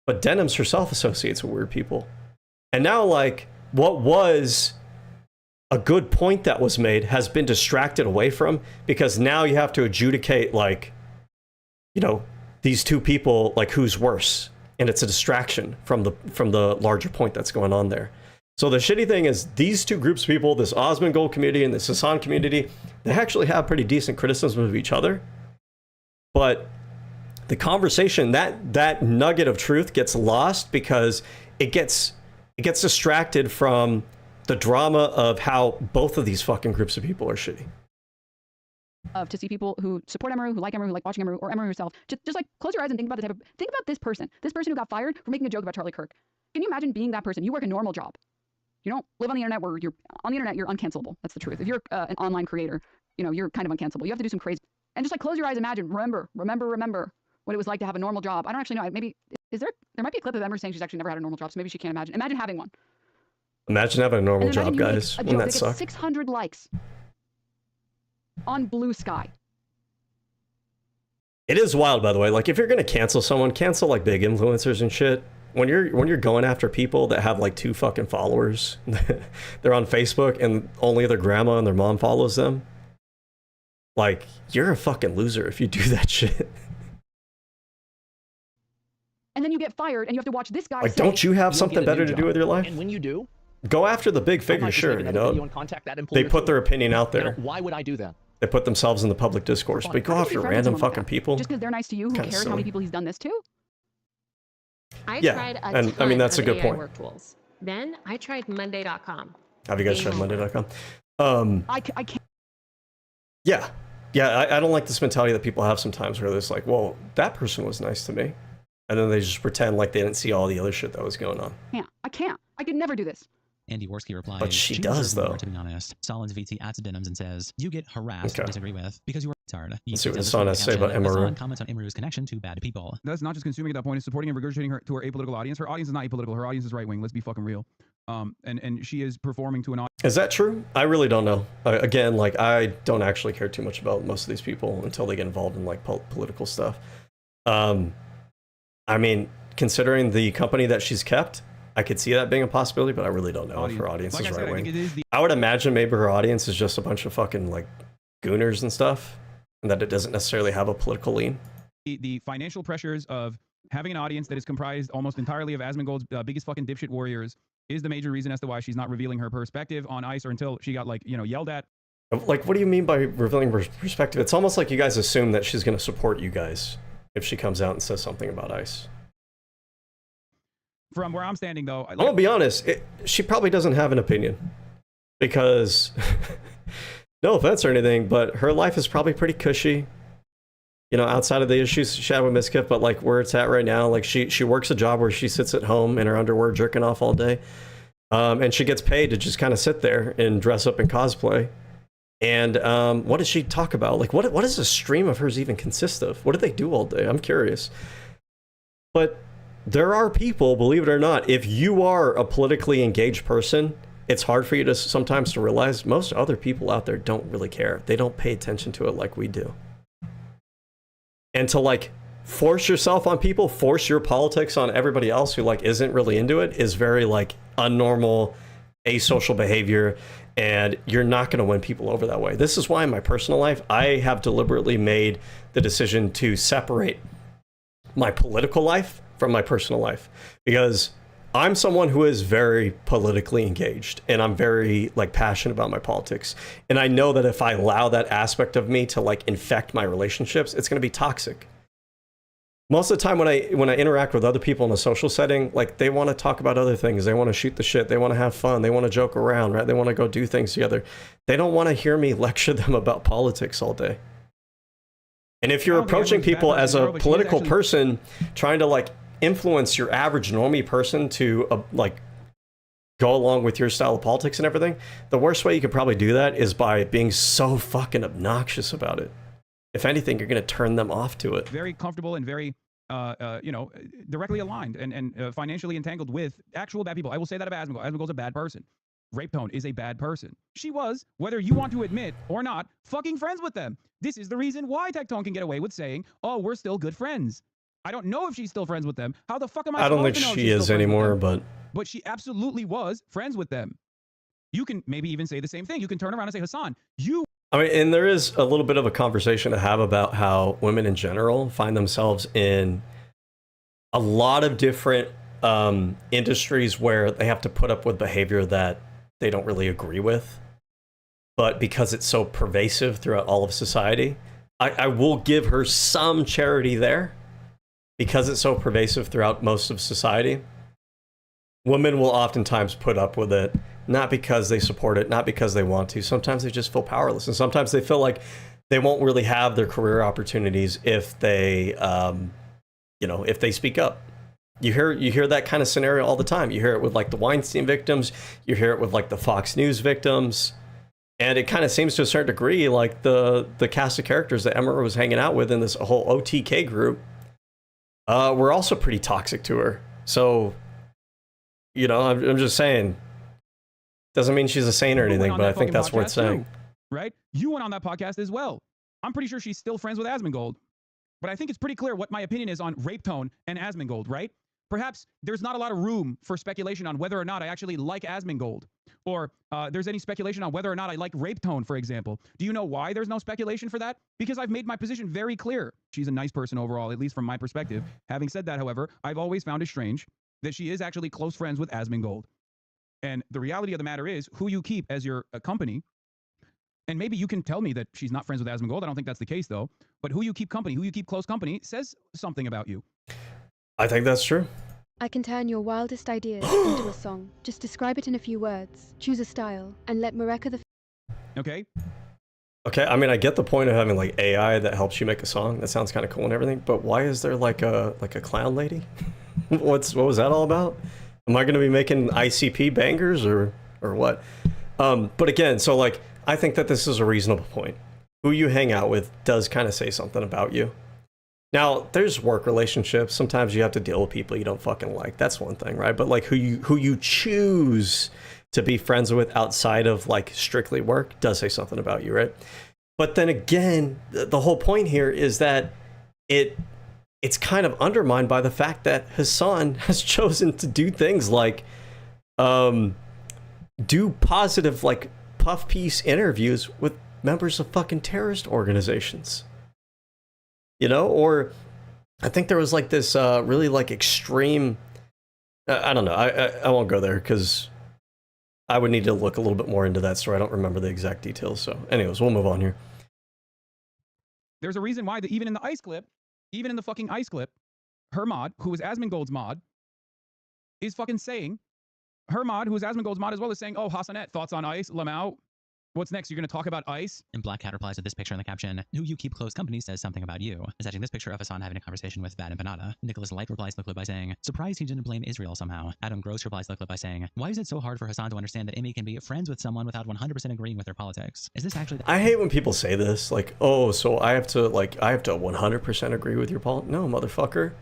but Denims herself associates with weird people. And now, like, what was a good point that was made has been distracted away from, because now you have to adjudicate, like, you know, these two people, like, who's worse. And it's a distraction from the larger point that's going on there. So the shitty thing is these two groups of people, this Asmongold community and this Hasan community, they actually have pretty decent criticism of each other. But the conversation, that nugget of truth gets lost because it gets distracted from the drama of how both of these fucking groups of people are shitty. To see people who support Emiru, who like watching Emiru, or Emiru herself, just like close your eyes and think about think about this person who got fired for making a joke about Charlie Kirk. Can you imagine being that person? You work a normal job. You don't live on the internet where you're on the internet, you're uncancelable. That's the truth. If you're an online creator, you know, you're kind of uncancelable. You have to do some crazy, and just like close your eyes, imagine, remember what it was like to have a normal job. I don't actually know. Maybe, there might be a clip of Emer saying she's actually never had a normal job, so maybe she can't imagine. Imagine having one. Imagine having a normal job, guys. Wouldn't that suck? 600 likes on Blue Sky. It is wild, by the way. Like, if you're gonna cancel someone, cancel like big influencers and shit. When you're going after people that have like 2 fucking followers, they're on Facebook and only their grandma and their mom follows them. Like, you're a fucking loser if you do that shit. And then you get fired and you have to watch this guy. Like, don't you have something better to do with your life? And when you do, go after the big figure, sure, you know. They put their opinion out there. Why would I do that? They put themselves in the public discourse. But go after random fucking people. Just because they're nice to you, who cares how many people he's done this to? I tried a ton I mean, that's a good point. work tools. Then I tried Monday.com. Have you guys tried Monday.com? I can't. Yeah. I don't like this mentality that people have sometimes where it's like, well, that person was nice to me. And then they just pretend like they didn't see all the other shit that was going on. Yeah, I can't. I could never do this. Andy Worski replies, but she does, though. To be honest, Solid's VT adds denims and says, you get harassed or disagree with because you were retarded. Let's see what Hasan has to say about Emiru. Comments on Emiru's connection to bad people. That's not just consuming at that point, it's supporting and regurgitating her to her apolitical audience. Her audience is not apolitical. Her audience is right-wing. Let's be fucking real. And she is performing to an audience. Is that true? I really don't know. Again, like, I don't actually care too much about most of these people until they get involved in, like, political stuff. I mean, considering the company that she's kept, I could see that being a possibility, but I really don't know if her audience is right wing. I would imagine maybe her audience is just a bunch of fucking like gooners and stuff, and that it doesn't necessarily have a political lean. The financial pressures of having an audience that is comprised almost entirely of Asmongold's biggest fucking dipshit warriors is the major reason as to why she's not revealing her perspective on ICE or until she got, like, you know, yelled at. Like, what do you mean by revealing her perspective? It's almost like you guys assume that she's going to support you guys if she comes out and says something about ICE. From where I'm standing, though, I'm gonna be honest. She probably doesn't have an opinion because, no offense or anything, but her life is probably pretty cushy. You know, outside of the issues she had with Miskif, but like where it's at right now, like she works a job where she sits at home in her underwear jerking off all day, and she gets paid to just kind of sit there and dress up in cosplay. And what does she talk about? Like, what does a stream of hers even consist of? What do they do all day? I'm curious. But there are people, believe it or not, if you are a politically engaged person, it's hard for you to sometimes to realize most other people out there don't really care. They don't pay attention to it like we do. And to like force yourself on people, force your politics on everybody else who like isn't really into it is very like unnormal, asocial behavior, and you're not going to win people over that way. This is why in my personal life, I have deliberately made the decision to separate my political life from my personal life, because I'm someone who is very politically engaged and I'm very like passionate about my politics. And I know that if I allow that aspect of me to like infect my relationships, it's going to be toxic. Most of the time when I interact with other people in a social setting, like they want to talk about other things. They want to shoot the shit. They want to have fun. They want to joke around, right? They want to go do things together. They don't want to hear me lecture them about politics all day. And if you're approaching people as a political person, trying to like influence your average normie person to like go along with your style of politics and everything, the worst way you could probably do that is by being so fucking obnoxious about it. If anything, you're going to turn them off to it. Very comfortable and very, you know, directly aligned and financially entangled with actual bad people. I will say that about Asmongold. Asmongold's a bad person. Rape Tone is a bad person. She was, whether you want to admit or not, fucking friends with them. This is the reason why Tectone can get away with saying, oh, we're still good friends. I don't know if she's still friends with them. How the fuck am I supposed to know? I don't think she is anymore, but she absolutely was friends with them. You can maybe even say the same thing. You can turn around and say, Hasan, you... I mean, and there is a little bit of a conversation to have about how women in general find themselves in a lot of different industries where they have to put up with behavior that they don't really agree with. But because it's so pervasive throughout all of society, I will give her some charity there. Because it's so pervasive throughout most of society, women will oftentimes put up with it, not because they support it, not because they want to. Sometimes they just feel powerless, and sometimes they feel like they won't really have their career opportunities if they, you know, if they speak up. You hear that kind of scenario all the time. You hear it with like the Weinstein victims. You hear it with like the Fox News victims. And it kind of seems to a certain degree like the cast of characters that Emiru was hanging out with in this whole OTK group were also pretty toxic to her. So, you know, I'm just saying, doesn't mean she's a saint or anything, but I think that's worth saying. Right? You went on that podcast as well. I'm pretty sure she's still friends with Asmongold. But I think it's pretty clear what my opinion is on Rape Tone and Asmongold, right? Perhaps there's not a lot of room for speculation on whether or not I actually like Asmongold, or there's any speculation on whether or not I like Rape Tone, for example. Do you know why there's no speculation for that? Because I've made my position very clear. She's a nice person overall, at least from my perspective. Having said that, however, I've always found it strange that she is actually close friends with Asmongold. And the reality of the matter is, who you keep as your company, and maybe you can tell me that she's not friends with Asmongold. I don't think that's the case, though. But who you keep company, who you keep close company, says something about you. I think that's true. I can turn your wildest ideas into a song. Just describe it in a few words. Choose a style, and let Mareka the... Okay. Okay, I mean, I get the point of having like AI that helps you make a song. That sounds kind of cool and everything. But why is there like a clown lady? What was that all about? Am I going to be making ICP bangers or what? But again, so like, I think that this is a reasonable point. Who you hang out with does kind of say something about you. Now, there's work relationships. Sometimes you have to deal with people you don't fucking like. That's one thing, right? But like who you choose to be friends with outside of like strictly work does say something about you, right? But then again, the whole point here is that it's kind of undermined by the fact that Hasan has chosen to do things like do positive like puff piece interviews with members of fucking terrorist organizations. You know, or I think there was like this really like extreme, I don't know, I won't go there because I would need to look a little bit more into that story. I don't remember the exact details. So anyways, we'll move on here. There's a reason why even in the ice clip, even in the fucking ice clip, her mod, who is Asmongold's mod, is fucking saying, her mod, who is Asmongold's mod as well, is saying, oh, Hasanet, thoughts on ice, Lamau. What's next? You're going to talk about ice? And Black Cat replies with this picture in the caption, who you keep close company says something about you, attaching this picture of Hasan having a conversation with Bad and Banana. Nicholas Light replies to the clip by saying, surprised he didn't blame Israel somehow. Adam Gross replies to the clip by saying, why is it so hard for Hasan to understand that Emmy can be friends with someone without 100% agreeing with their politics? Is this actually... I hate when people say this, like, oh, so I have to 100% agree with your politics? No, motherfucker.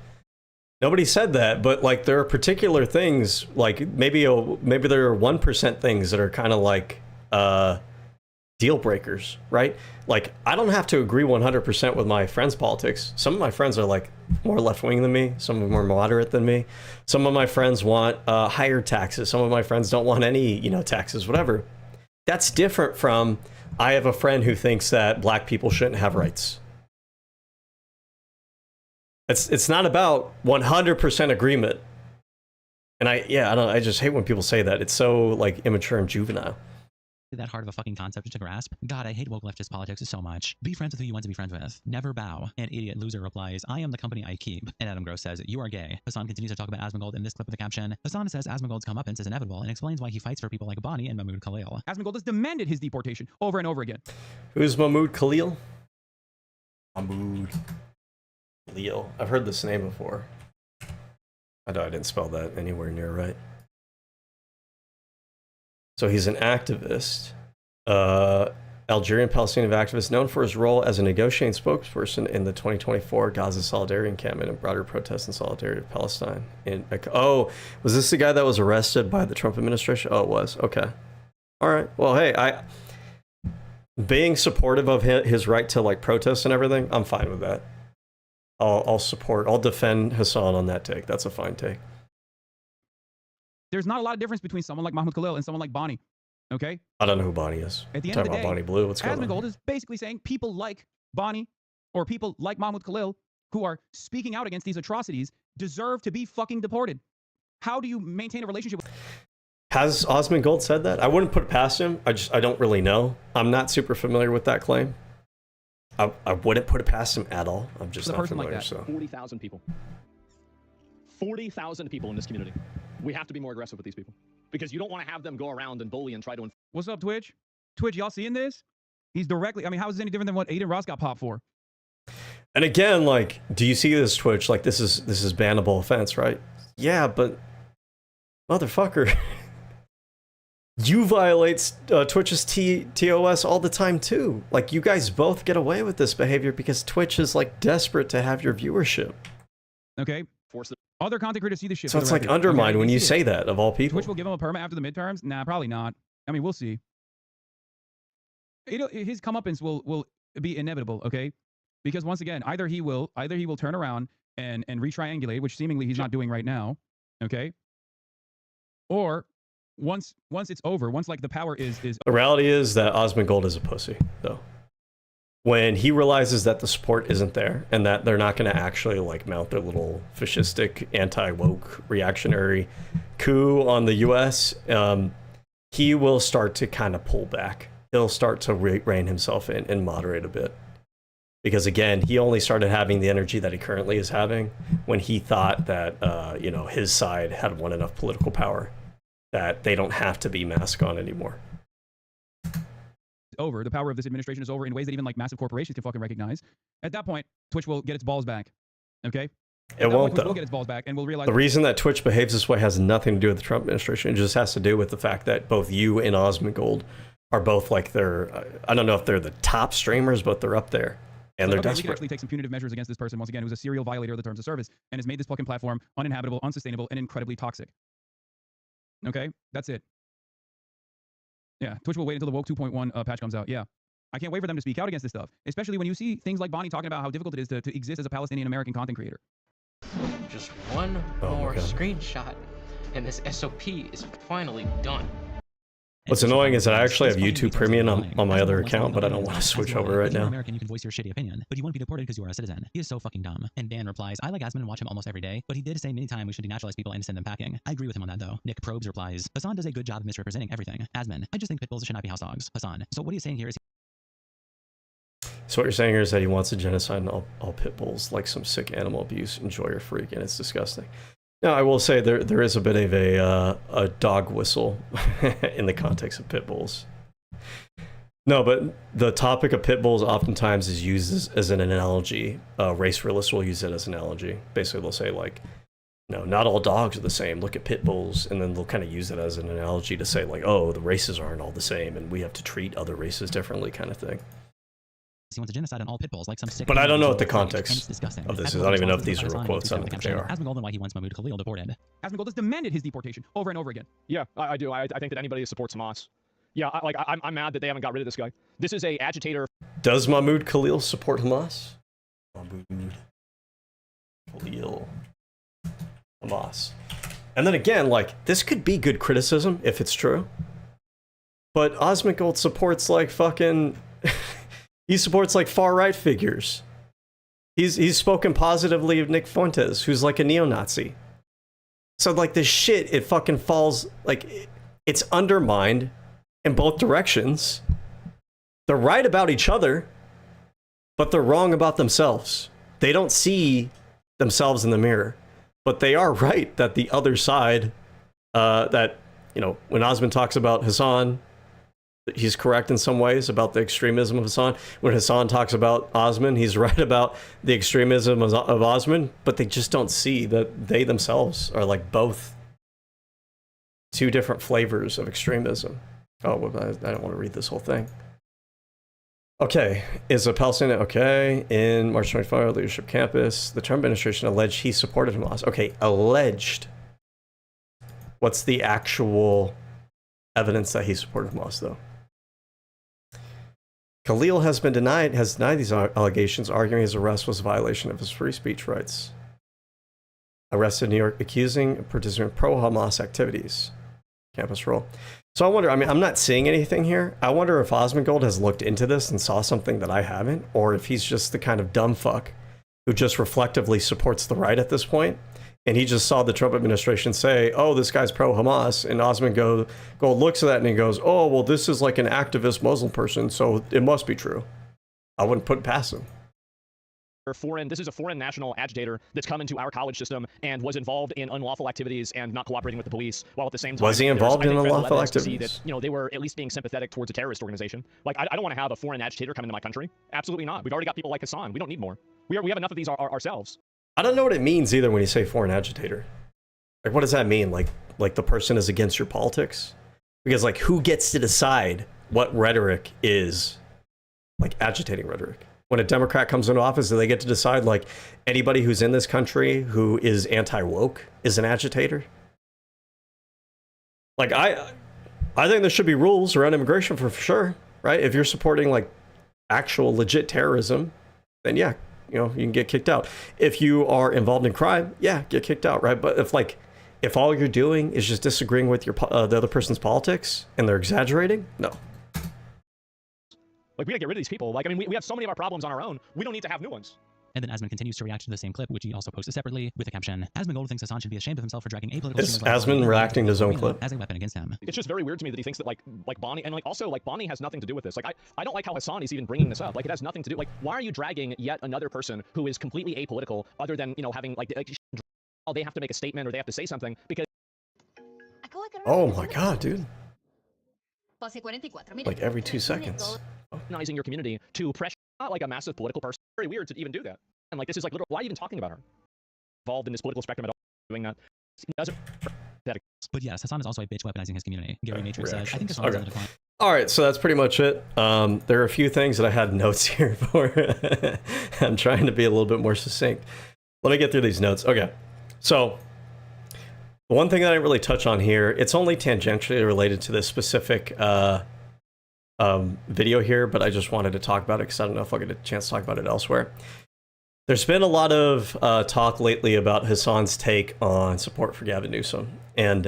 Nobody said that, but like there are particular things, like maybe there are 1% things that are kind of like deal breakers, right? Like I don't have to agree 100% with my friends' politics. Some of my friends are like more left-wing than me. Some of them are moderate than me. Some of my friends want higher taxes. Some of my friends don't want any, taxes, whatever. That's different from I have a friend who thinks that black people shouldn't have rights. It's not about 100% agreement. And I just hate when people say that. It's so like immature and juvenile. That hard of a fucking concept to grasp? God, I hate woke leftist politics so much. Be friends with who you want to be friends with. Never bow. And Idiot Loser replies, I am the company I keep. And Adam Gross says, you are gay. Hasan continues to talk about Asmongold in this clip of the caption. Hasan says Asmongold's comeuppance is inevitable and explains why he fights for people like Bonnie and Mahmoud Khalil. Asmongold has demanded his deportation over and over again. Who's Mahmoud Khalil? Mahmoud Khalil. I've heard this name before. I know I didn't spell that anywhere near right. So he's an activist, Algerian Palestinian activist known for his role as a negotiating spokesperson in the 2024 Gaza Solidarity Encampment and broader protests in solidarity of Palestine. Oh, was this the guy that was arrested by the Trump administration? Oh, it was. Okay. All right. Well, hey, being supportive of his right to like protest and everything, I'm fine with that. I'll defend Hasan on that take. That's a fine take. There's not a lot of difference between someone like Mahmoud Khalil and someone like Bonnie, okay? I don't know who Bonnie is. At the end of the day, Bonnie Blue. What's going on? Asmongold is basically saying people like Bonnie or people like Mahmoud Khalil who are speaking out against these atrocities deserve to be fucking deported. How do you maintain a relationship with... Has Asmongold said that? I wouldn't put it past him. I don't really know. I'm not super familiar with that claim. I wouldn't put it past him at all. I'm just not familiar. Like that. 40,000 people. 40,000 people in this community. We have to be more aggressive with these people because you don't want to have them go around and bully and try to... What's up, Twitch? Twitch, y'all seeing this? He's directly... I mean, how is this any different than what Aiden Ross got popped for? And again, like, do you see this, Twitch? Like, this is bannable offense, right? Yeah, but... Motherfucker. You violate Twitch's TOS all the time too. Like, you guys both get away with this behavior because Twitch is like desperate to have your viewership. Okay. Other content creators see this shit. So it's like undermined when you say that, of all people. Twitch will give him a permit after the midterms? Nah, probably not. I mean, we'll see. His comeuppance will be inevitable, okay? Because once again, either he will turn around and retriangulate, which seemingly he's not doing right now, okay? Or once it's over, once like the power is the reality is that Asmongold is a pussy, though. When he realizes that the support isn't there and that they're not going to actually like mount their little fascistic, anti-woke, reactionary coup on the US, he will start to kind of pull back. He'll start to rein himself in and moderate a bit. Because again, he only started having the energy that he currently is having when he thought that, you know, his side had won enough political power that they don't have to be mask on anymore. Over. The power of this administration is over in ways that even like massive corporations can fucking recognize. At that point, Twitch will get its balls back. Okay? It won't, though. We'll get its balls back, and we'll realize the reason that Twitch behaves this way has nothing to do with the Trump administration. It just has to do with the fact that both you and Asmongold are both like I don't know if they're the top streamers, but they're up there. And they're desperate. We can actually take some punitive measures against this person, once again, who's a serial violator of the terms of service and has made this fucking platform uninhabitable, unsustainable, and incredibly toxic. Okay? That's it. Yeah, Twitch will wait until the Woke 2.1 patch comes out. Yeah. I can't wait for them to speak out against this stuff, especially when you see things like Bonnie talking about how difficult it is to exist as a Palestinian-American content creator. Just one more screenshot, and this SOP is finally done. What's annoying is that I actually have YouTube Premium on my other account, but I don't want to switch over right now. American, you can voice your shitty opinion, but you won't be deported because you are a citizen. He is so fucking dumb. And Dan replies, I like Asmon and watch him almost every day, but he did say many times we should denaturalize people and send them packing. I agree with him on that though. Nick Probes replies, Hasan does a good job of misrepresenting everything. Asmon, I just think pit bulls should not be house dogs. Hasan, so what are you saying here is So what you're saying here is that he wants to genocide all pit bulls, like some sick animal abuse, enjoyer freak, and it's disgusting. Now, I will say there is a bit of a dog whistle in the context of pit bulls. No, but the topic of pit bulls oftentimes is used as an analogy. Race realists will use it as an analogy. Basically, they'll say, like, no, not all dogs are the same. Look at pit bulls. And then they'll kind of use it as an analogy to say, like, oh, the races aren't all the same, and we have to treat other races differently kind of thing. he wants a genocide on all pit bulls, like some sick. But I don't know what the context of this is. I don't even know if these are real quotes. I don't think they are. Asmongold and why he wants Mahmoud Khalil deported. Asmongold has demanded his deportation over and over again. Yeah, I do. I think that anybody who supports Hamas. Yeah, I'm mad that they haven't got rid of this guy. This is a agitator. Does Mahmoud Khalil support Hamas? Mahmoud Khalil. Hamas. And then again, like, this could be good criticism if it's true. But Asmongold supports, like, fucking... he supports, like, far-right figures. He's spoken positively of Nick Fuentes, who's, like, a neo-Nazi. So, like, this shit, it fucking falls... Like, it's undermined in both directions. They're right about each other, but they're wrong about themselves. They don't see themselves in the mirror. But they are right that the other side, that, you know, when Osman talks about Hasan, he's correct in some ways about the extremism of Hasan. When Hasan talks about Osman, he's right about the extremism of Osman, but they just don't see that they themselves are like both two different flavors of extremism. Oh, well, I don't want to read this whole thing. Okay, is a Palestinian, okay, in March 25 leadership campus, the Trump administration alleged he supported Hamas. Okay, alleged. What's the actual evidence that he supported Hamas, though? Khalil has denied these allegations, arguing his arrest was a violation of his free speech rights. Arrested in New York, accusing participant pro-Hamas activities. Campus role. So I wonder, I mean, I'm not seeing anything here. I wonder if Asmongold has looked into this and saw something that I haven't, or if he's just the kind of dumb fuck who just reflectively supports the right at this point, and he just saw the Trump administration say, oh, this guy's pro-Hamas, and Asmongold looks at that and he goes, oh, well, this is like an activist Muslim person, so it must be true. I wouldn't put it past him. This is a foreign national agitator that's come into our college system and was involved in unlawful activities and not cooperating with the police, while at the same time was he involved in unlawful activities? That, you know, they were at least being sympathetic towards a terrorist organization. Like, I don't want to have a foreign agitator come into my country. Absolutely not. We've already got people like Hasan. We don't need more. We have enough of these ourselves. I don't know what it means either when you say foreign agitator. Like, what does that mean? Like the person is against your politics? Because like, who gets to decide what rhetoric is like agitating rhetoric? When a Democrat comes into office, do they get to decide like anybody who's in this country who is anti-woke is an agitator? Like I think there should be rules around immigration for sure, right? If you're supporting like actual legit terrorism, then yeah, you know, you can get kicked out. If you are involved in crime, yeah, get kicked out, right? But if all you're doing is just disagreeing with your the other person's politics and they're exaggerating, no. Like, we gotta get rid of these people. Like, I mean, we have so many of our problems on our own. We don't need to have new ones. And then Asmon continues to react to the same clip, which he also posted separately with a caption. Asmongold thinks Hasan should be ashamed of himself for dragging apolitical Is Asmon reacting to his own clip? As a weapon against him. It's just very weird to me that he thinks that like Bonnie, and like also like Bonnie has nothing to do with this. Like I don't like how Hasan is even bringing this up. Like, it has nothing to do. Like, why are you dragging yet another person who is completely apolitical, other than, you know, having like they have to make a statement or they have to say something because. Oh my god, dude. Like every 2 seconds. Organizing your community to pressure, not like a massive political person. It's very weird to even do that. And like, this is like, literal, why are you even talking about her? Involved in this political spectrum at all, doing that. Doesn't. But yes, Hasan is also a bitch weaponizing his community. Gary Matrix says, I think Hasan is on the decline. All right, so that's pretty much it. There are a few things that I had notes here for. I'm trying to be a little bit more succinct. Let me get through these notes. Okay, so one thing that I didn't really touch on here, it's only tangentially related to this specific video here, but I just wanted to talk about it because I don't know if I'll get a chance to talk about it elsewhere. There's been a lot of talk lately about Hasan's take on support for Gavin Newsom, and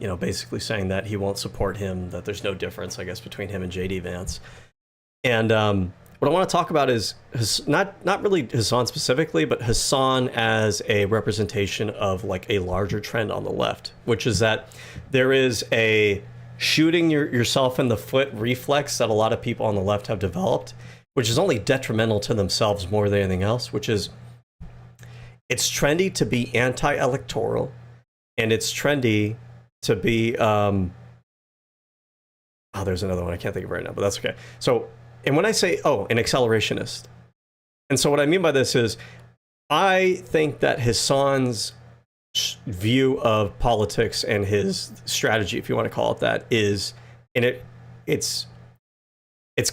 you know, basically saying that he won't support him, that there's no difference, I guess, between him and JD Vance. And what I want to talk about is not really Hasan specifically, but Hasan as a representation of like a larger trend on the left, which is that there is a shooting yourself in the foot reflex that a lot of people on the left have developed, which is only detrimental to themselves more than anything else, which is it's trendy to be anti-electoral, and it's trendy to be oh, there's another one I can't think of right now, but that's okay. So, and when I say, oh, an accelerationist, and so what I mean by this is I think that Hasan's view of politics and his strategy, if you want to call it that, is, and it's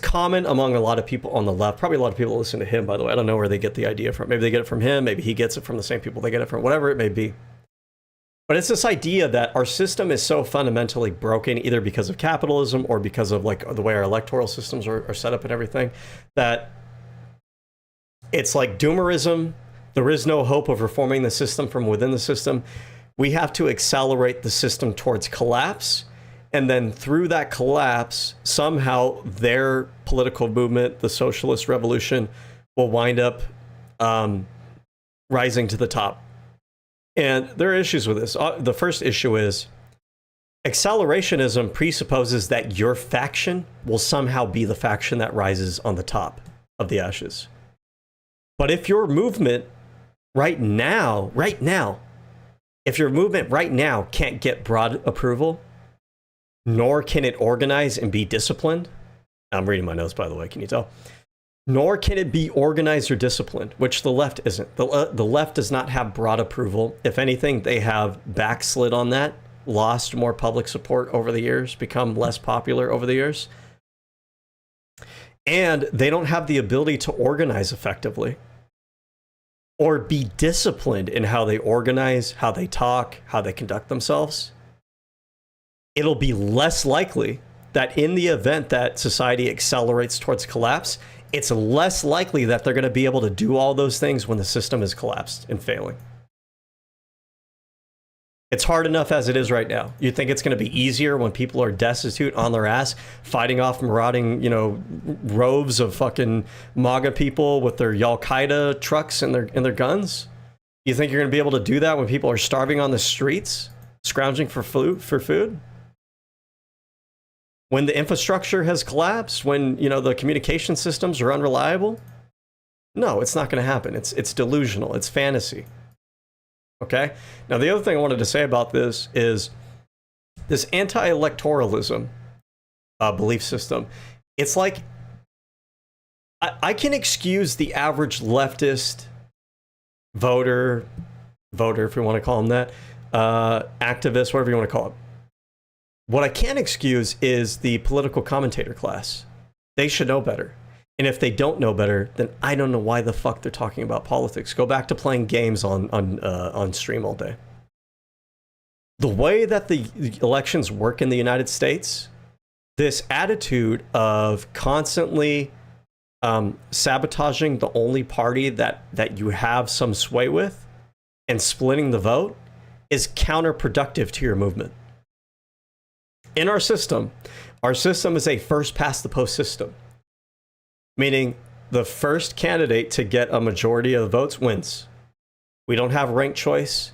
common among a lot of people on the left, probably a lot of people listen to him, by the way. I don't know where they get the idea from. Maybe they get it from him, maybe he gets it from the same people they get it from, whatever it may be. But it's this idea that our system is so fundamentally broken, either because of capitalism or because of like the way our electoral systems are set up and everything, that it's like doomerism. There is no hope of reforming the system from within the system. We have to accelerate the system towards collapse. And then through that collapse, somehow their political movement, the socialist revolution, will wind up rising to the top. And there are issues with this. The first issue is accelerationism presupposes that your faction will somehow be the faction that rises on the top of the ashes. But if your movement right now, if your movement right now can't get broad approval, nor can it organize and be disciplined, I'm reading my notes, by the way, can you tell? Nor can it be organized or disciplined, which the left isn't. The left does not have broad approval. If anything, they have backslid on that, lost more public support over the years, become less popular over the years. And they don't have the ability to organize effectively or be disciplined in how they organize, how they talk, how they conduct themselves. It'll be less likely that in the event that society accelerates towards collapse, it's less likely that they're going to be able to do all those things when the system is collapsed and failing. It's hard enough as it is right now. You think it's going to be easier when people are destitute on their ass, fighting off marauding, you know, roves of fucking MAGA people with their Al-Qaeda trucks and their guns? You think you're going to be able to do that when people are starving on the streets, scrounging for food? When the infrastructure has collapsed, when, you know, the communication systems are unreliable? No, it's not going to happen. It's delusional. It's fantasy. Okay? Now, the other thing I wanted to say about this is this anti-electoralism belief system. It's like, I can excuse the average leftist voter, if we want to call them that, activist, whatever you want to call it. What I can't excuse is the political commentator class. They should know better. And if they don't know better, then I don't know why the fuck they're talking about politics. Go back to playing games on stream all day. The way that the elections work in the United States, this attitude of constantly sabotaging the only party that you have some sway with and splitting the vote is counterproductive to your movement. In our system is a first past the post system, meaning the first candidate to get a majority of the votes wins. We don't have ranked choice.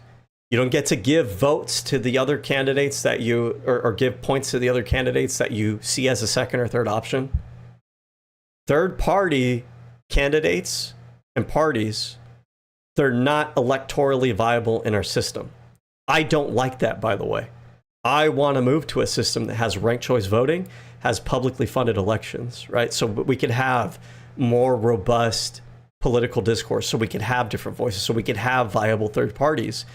You don't get to give votes to the other candidates that you, or give points to the other candidates that you see as a second or third option. Third party candidates and parties, they're not electorally viable in our system. I don't like that, by the way. I want to move to a system that has ranked choice voting, has publicly funded elections, right? So we could have more robust political discourse, so we could have different voices, so we could have viable third parties.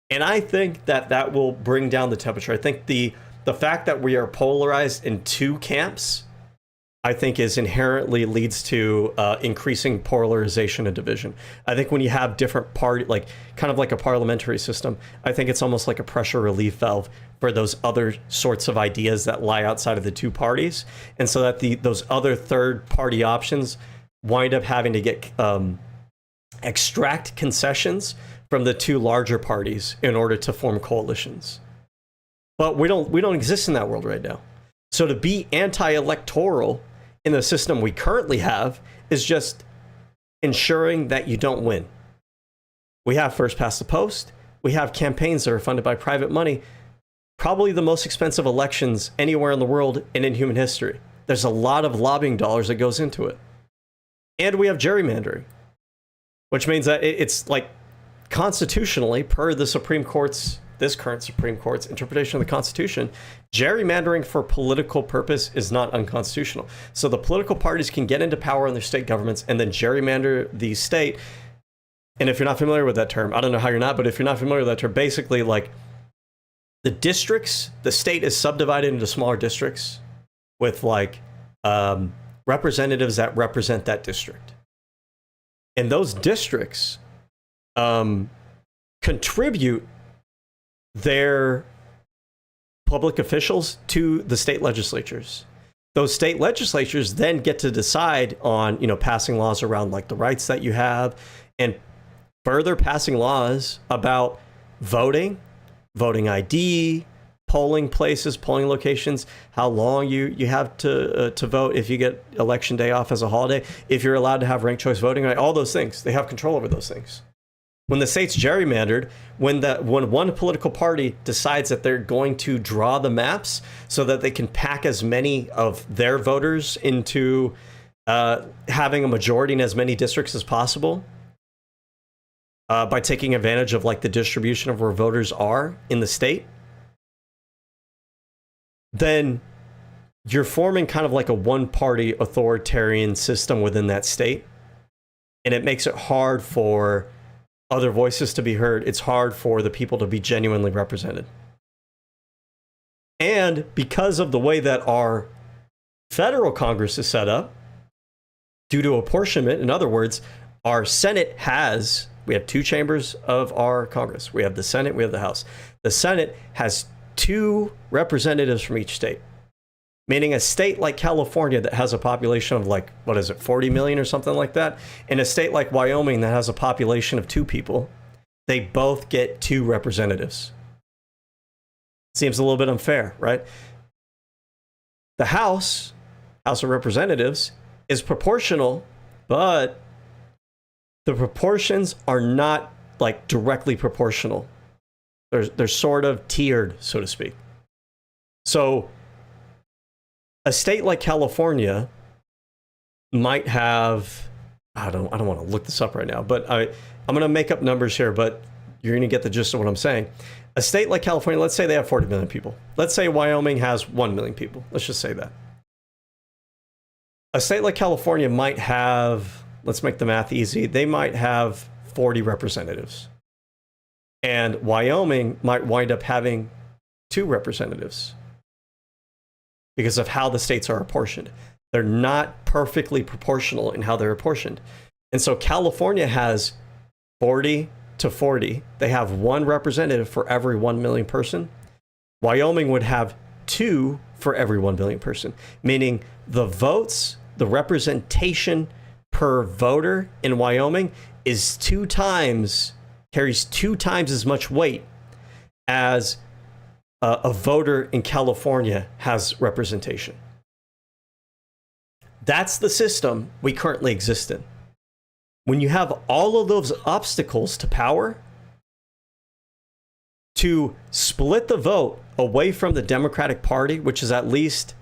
And I think that that will bring down the temperature. I think the fact that we are polarized in two camps, I think is inherently leads to increasing polarization and division. I think when you have different party, like kind of like a parliamentary system, I think it's almost like a pressure relief valve for those other sorts of ideas that lie outside of the two parties. And so that those other third party options wind up having to get extract concessions from the two larger parties in order to form coalitions. But we don't exist in that world right now. So to be anti-electoral in the system we currently have is just ensuring that you don't win. We have first past the post. We have campaigns that are funded by private money. Probably the most expensive elections anywhere in the world and in human history. There's a lot of lobbying dollars that goes into it. And we have gerrymandering, which means that it's like constitutionally, per the Supreme Court's, this current Supreme Court's interpretation of the Constitution, gerrymandering for political purpose is not unconstitutional. So the political parties can get into power in their state governments and then gerrymander the state. And if you're not familiar with that term, I don't know how you're not, but if you're not familiar with that term, basically like the districts, the state is subdivided into smaller districts with like representatives that represent that district. And those districts contribute their public officials to the state legislatures. Those state legislatures then get to decide on, passing laws around like the rights that you have and further passing laws about voting, voting ID, polling places, polling locations, how long you have to vote, if you get election day off as a holiday, if you're allowed to have ranked choice voting, right? All those things. They have control over those things. When the state's gerrymandered, when one political party decides that they're going to draw the maps so that they can pack as many of their voters into having a majority in as many districts as possible, by taking advantage of like the distribution of where voters are in the state, then you're forming kind of like a one-party authoritarian system within that state. And it makes it hard for other voices to be heard. It's hard for the people to be genuinely represented. And because of the way that our federal Congress is set up, due to apportionment, in other words, our Senate we have two chambers of our Congress. We have the Senate, we have the House. The Senate has two representatives from each state, meaning a state like California that has a population of like, 40 million or something like that, and a state like Wyoming that has a population of 2 people, they both get 2 representatives. Seems a little bit unfair, right? The House of Representatives is proportional, but the proportions are not like directly proportional. They're sort of tiered, so to speak. So a state like California might have, I don't want to look this up right now, but I'm going to make up numbers here, but you're going to get the gist of what I'm saying. A state like California, let's say they have 40 million people. Let's say Wyoming has 1 million people. Let's just say that. A state like California might have, let's make the math easy, they might have 40 representatives. And Wyoming might wind up having 2 representatives. because of how the states are apportioned. They're not perfectly proportional in how they're apportioned. And so California has 40 to 40. They have one representative for every 1 million person. Wyoming would have 2 for every 1 million person, meaning the votes, the representation per voter in Wyoming is carries 2 times as much weight as a voter in California has representation. That's the system we currently exist in. When you have all of those obstacles to power, to split the vote away from the Democratic Party, which is at least,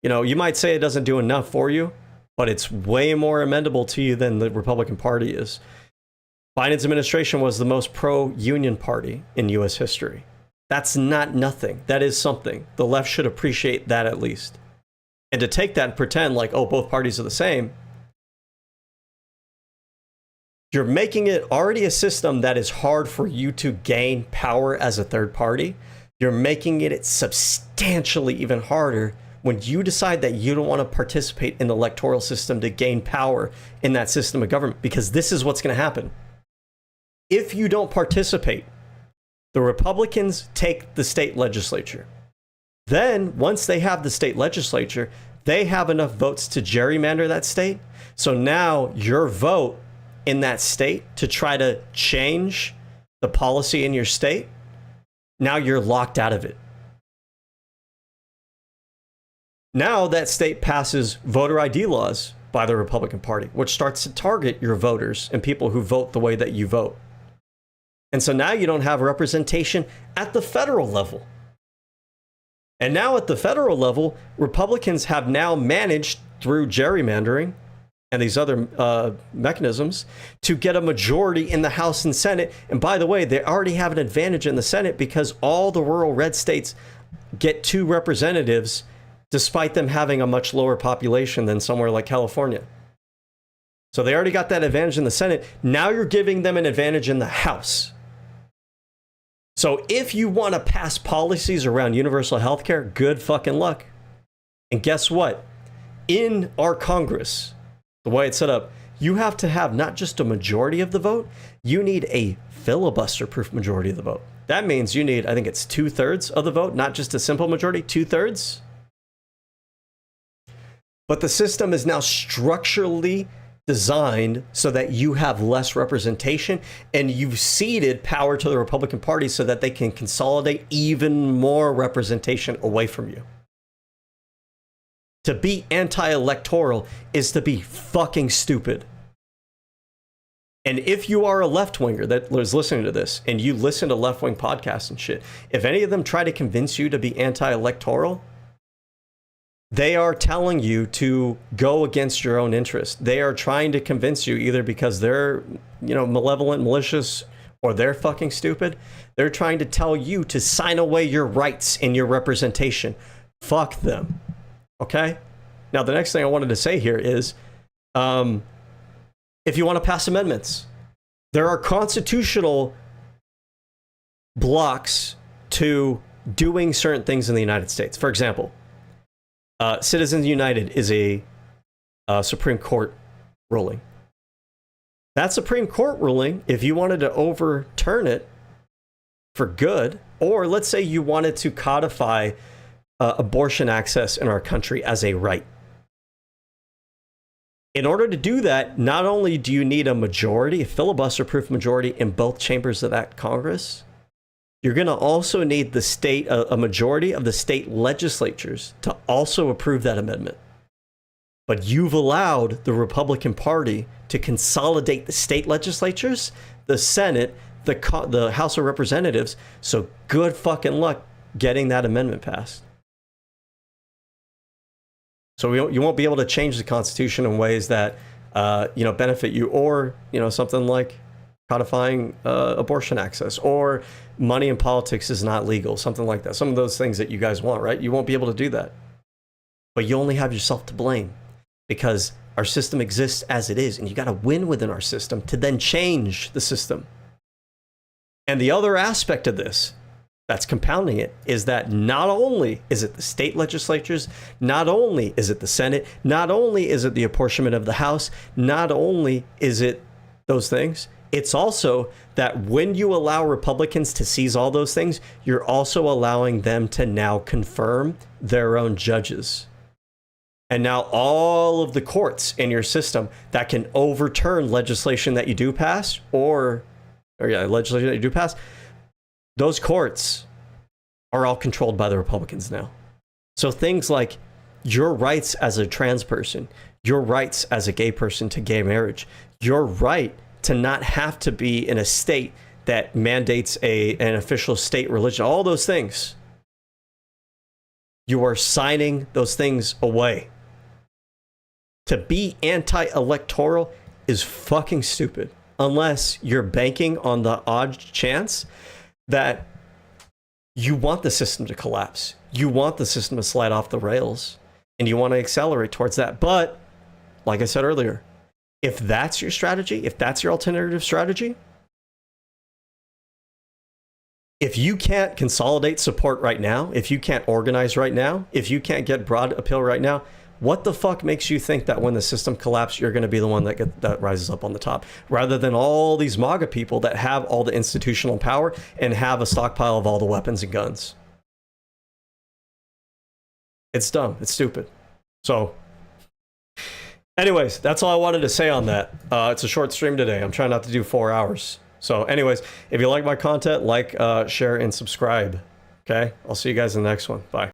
you might say it doesn't do enough for you, but it's way more amendable to you than the Republican Party is. Biden's administration was the most pro-union party in U.S. history. That's not nothing. That is something. The left should appreciate that at least. And to take that and pretend like, oh, both parties are the same, you're making it already a system that is hard for you to gain power as a third party. You're making it substantially even harder when you decide that you don't want to participate in the electoral system to gain power in that system of government, because this is what's going to happen. If you don't participate, the Republicans take the state legislature. Then, once they have the state legislature, they have enough votes to gerrymander that state. So now your vote in that state to try to change the policy in your state, now you're locked out of it. Now that state passes voter ID laws by the Republican Party, which starts to target your voters and people who vote the way that you vote. And so now you don't have representation at the federal level. And now at the federal level, Republicans have now managed through gerrymandering and these other mechanisms to get a majority in the House and Senate. And by the way, they already have an advantage in the Senate because all the rural red states get 2 representatives despite them having a much lower population than somewhere like California. So they already got that advantage in the Senate. Now you're giving them an advantage in the House. So if you want to pass policies around universal health care, good fucking luck. And guess what? In our Congress, the way it's set up, you have to have not just a majority of the vote, you need a filibuster-proof majority of the vote. That means you need, I think it's 2/3 of the vote, not just a simple majority, 2/3. But the system is now structurally designed so that you have less representation, and you've ceded power to the Republican Party so that they can consolidate even more representation away from you. To be anti-electoral is to be fucking stupid. And if you are a left-winger that was listening to this and you listen to left-wing podcasts and shit, if any of them try to convince you to be anti-electoral, they are telling you to go against your own interest. They are trying to convince you either because they're, malevolent, malicious, or they're fucking stupid. They're trying to tell you to sign away your rights and your representation. Fuck them. Okay? Now, the next thing I wanted to say here is, if you want to pass amendments, there are constitutional blocks to doing certain things in the United States. For example, Citizens United is a Supreme Court ruling. That Supreme Court ruling, if you wanted to overturn it for good, or let's say you wanted to codify abortion access in our country as a right. In order to do that, not only do you need a majority, a filibuster-proof majority in both chambers of that Congress, you're going to also need the state, a majority of the state legislatures to also approve that amendment. But you've allowed the Republican Party to consolidate the state legislatures, the Senate, the House of Representatives. So good fucking luck getting that amendment passed. So you won't be able to change the Constitution in ways that benefit you, or something like codifying abortion access, or money in politics is not legal, something like that. Some of those things that you guys want, right? You won't be able to do that. But you only have yourself to blame because our system exists as it is, and you got to win within our system to then change the system. And the other aspect of this that's compounding it is that not only is it the state legislatures, not only is it the Senate, not only is it the apportionment of the House, not only is it those things, it's also that when you allow Republicans to seize all those things, you're also allowing them to now confirm their own judges. And now all of the courts in your system that can overturn legislation that you do pass, legislation that you do pass, those courts are all controlled by the Republicans now. So things like your rights as a trans person, your rights as a gay person to gay marriage, your right to not have to be in a state that mandates an official state religion, all those things, you are signing those things away. To be anti-electoral is fucking stupid, unless you're banking on the odd chance that you want the system to collapse. You want the system to slide off the rails, and you want to accelerate towards that. But, like I said earlier, if that's your strategy, if that's your alternative strategy, if you can't consolidate support right now, if you can't organize right now, if you can't get broad appeal right now, what the fuck makes you think that when the system collapses, you're going to be the one that rises up on the top, rather than all these MAGA people that have all the institutional power and have a stockpile of all the weapons and guns? It's dumb. It's stupid. So, anyways, that's all I wanted to say on that. It's a short stream today. I'm trying not to do 4 hours. So, anyways, if you like my content, like, share, and subscribe. Okay? I'll see you guys in the next one. Bye.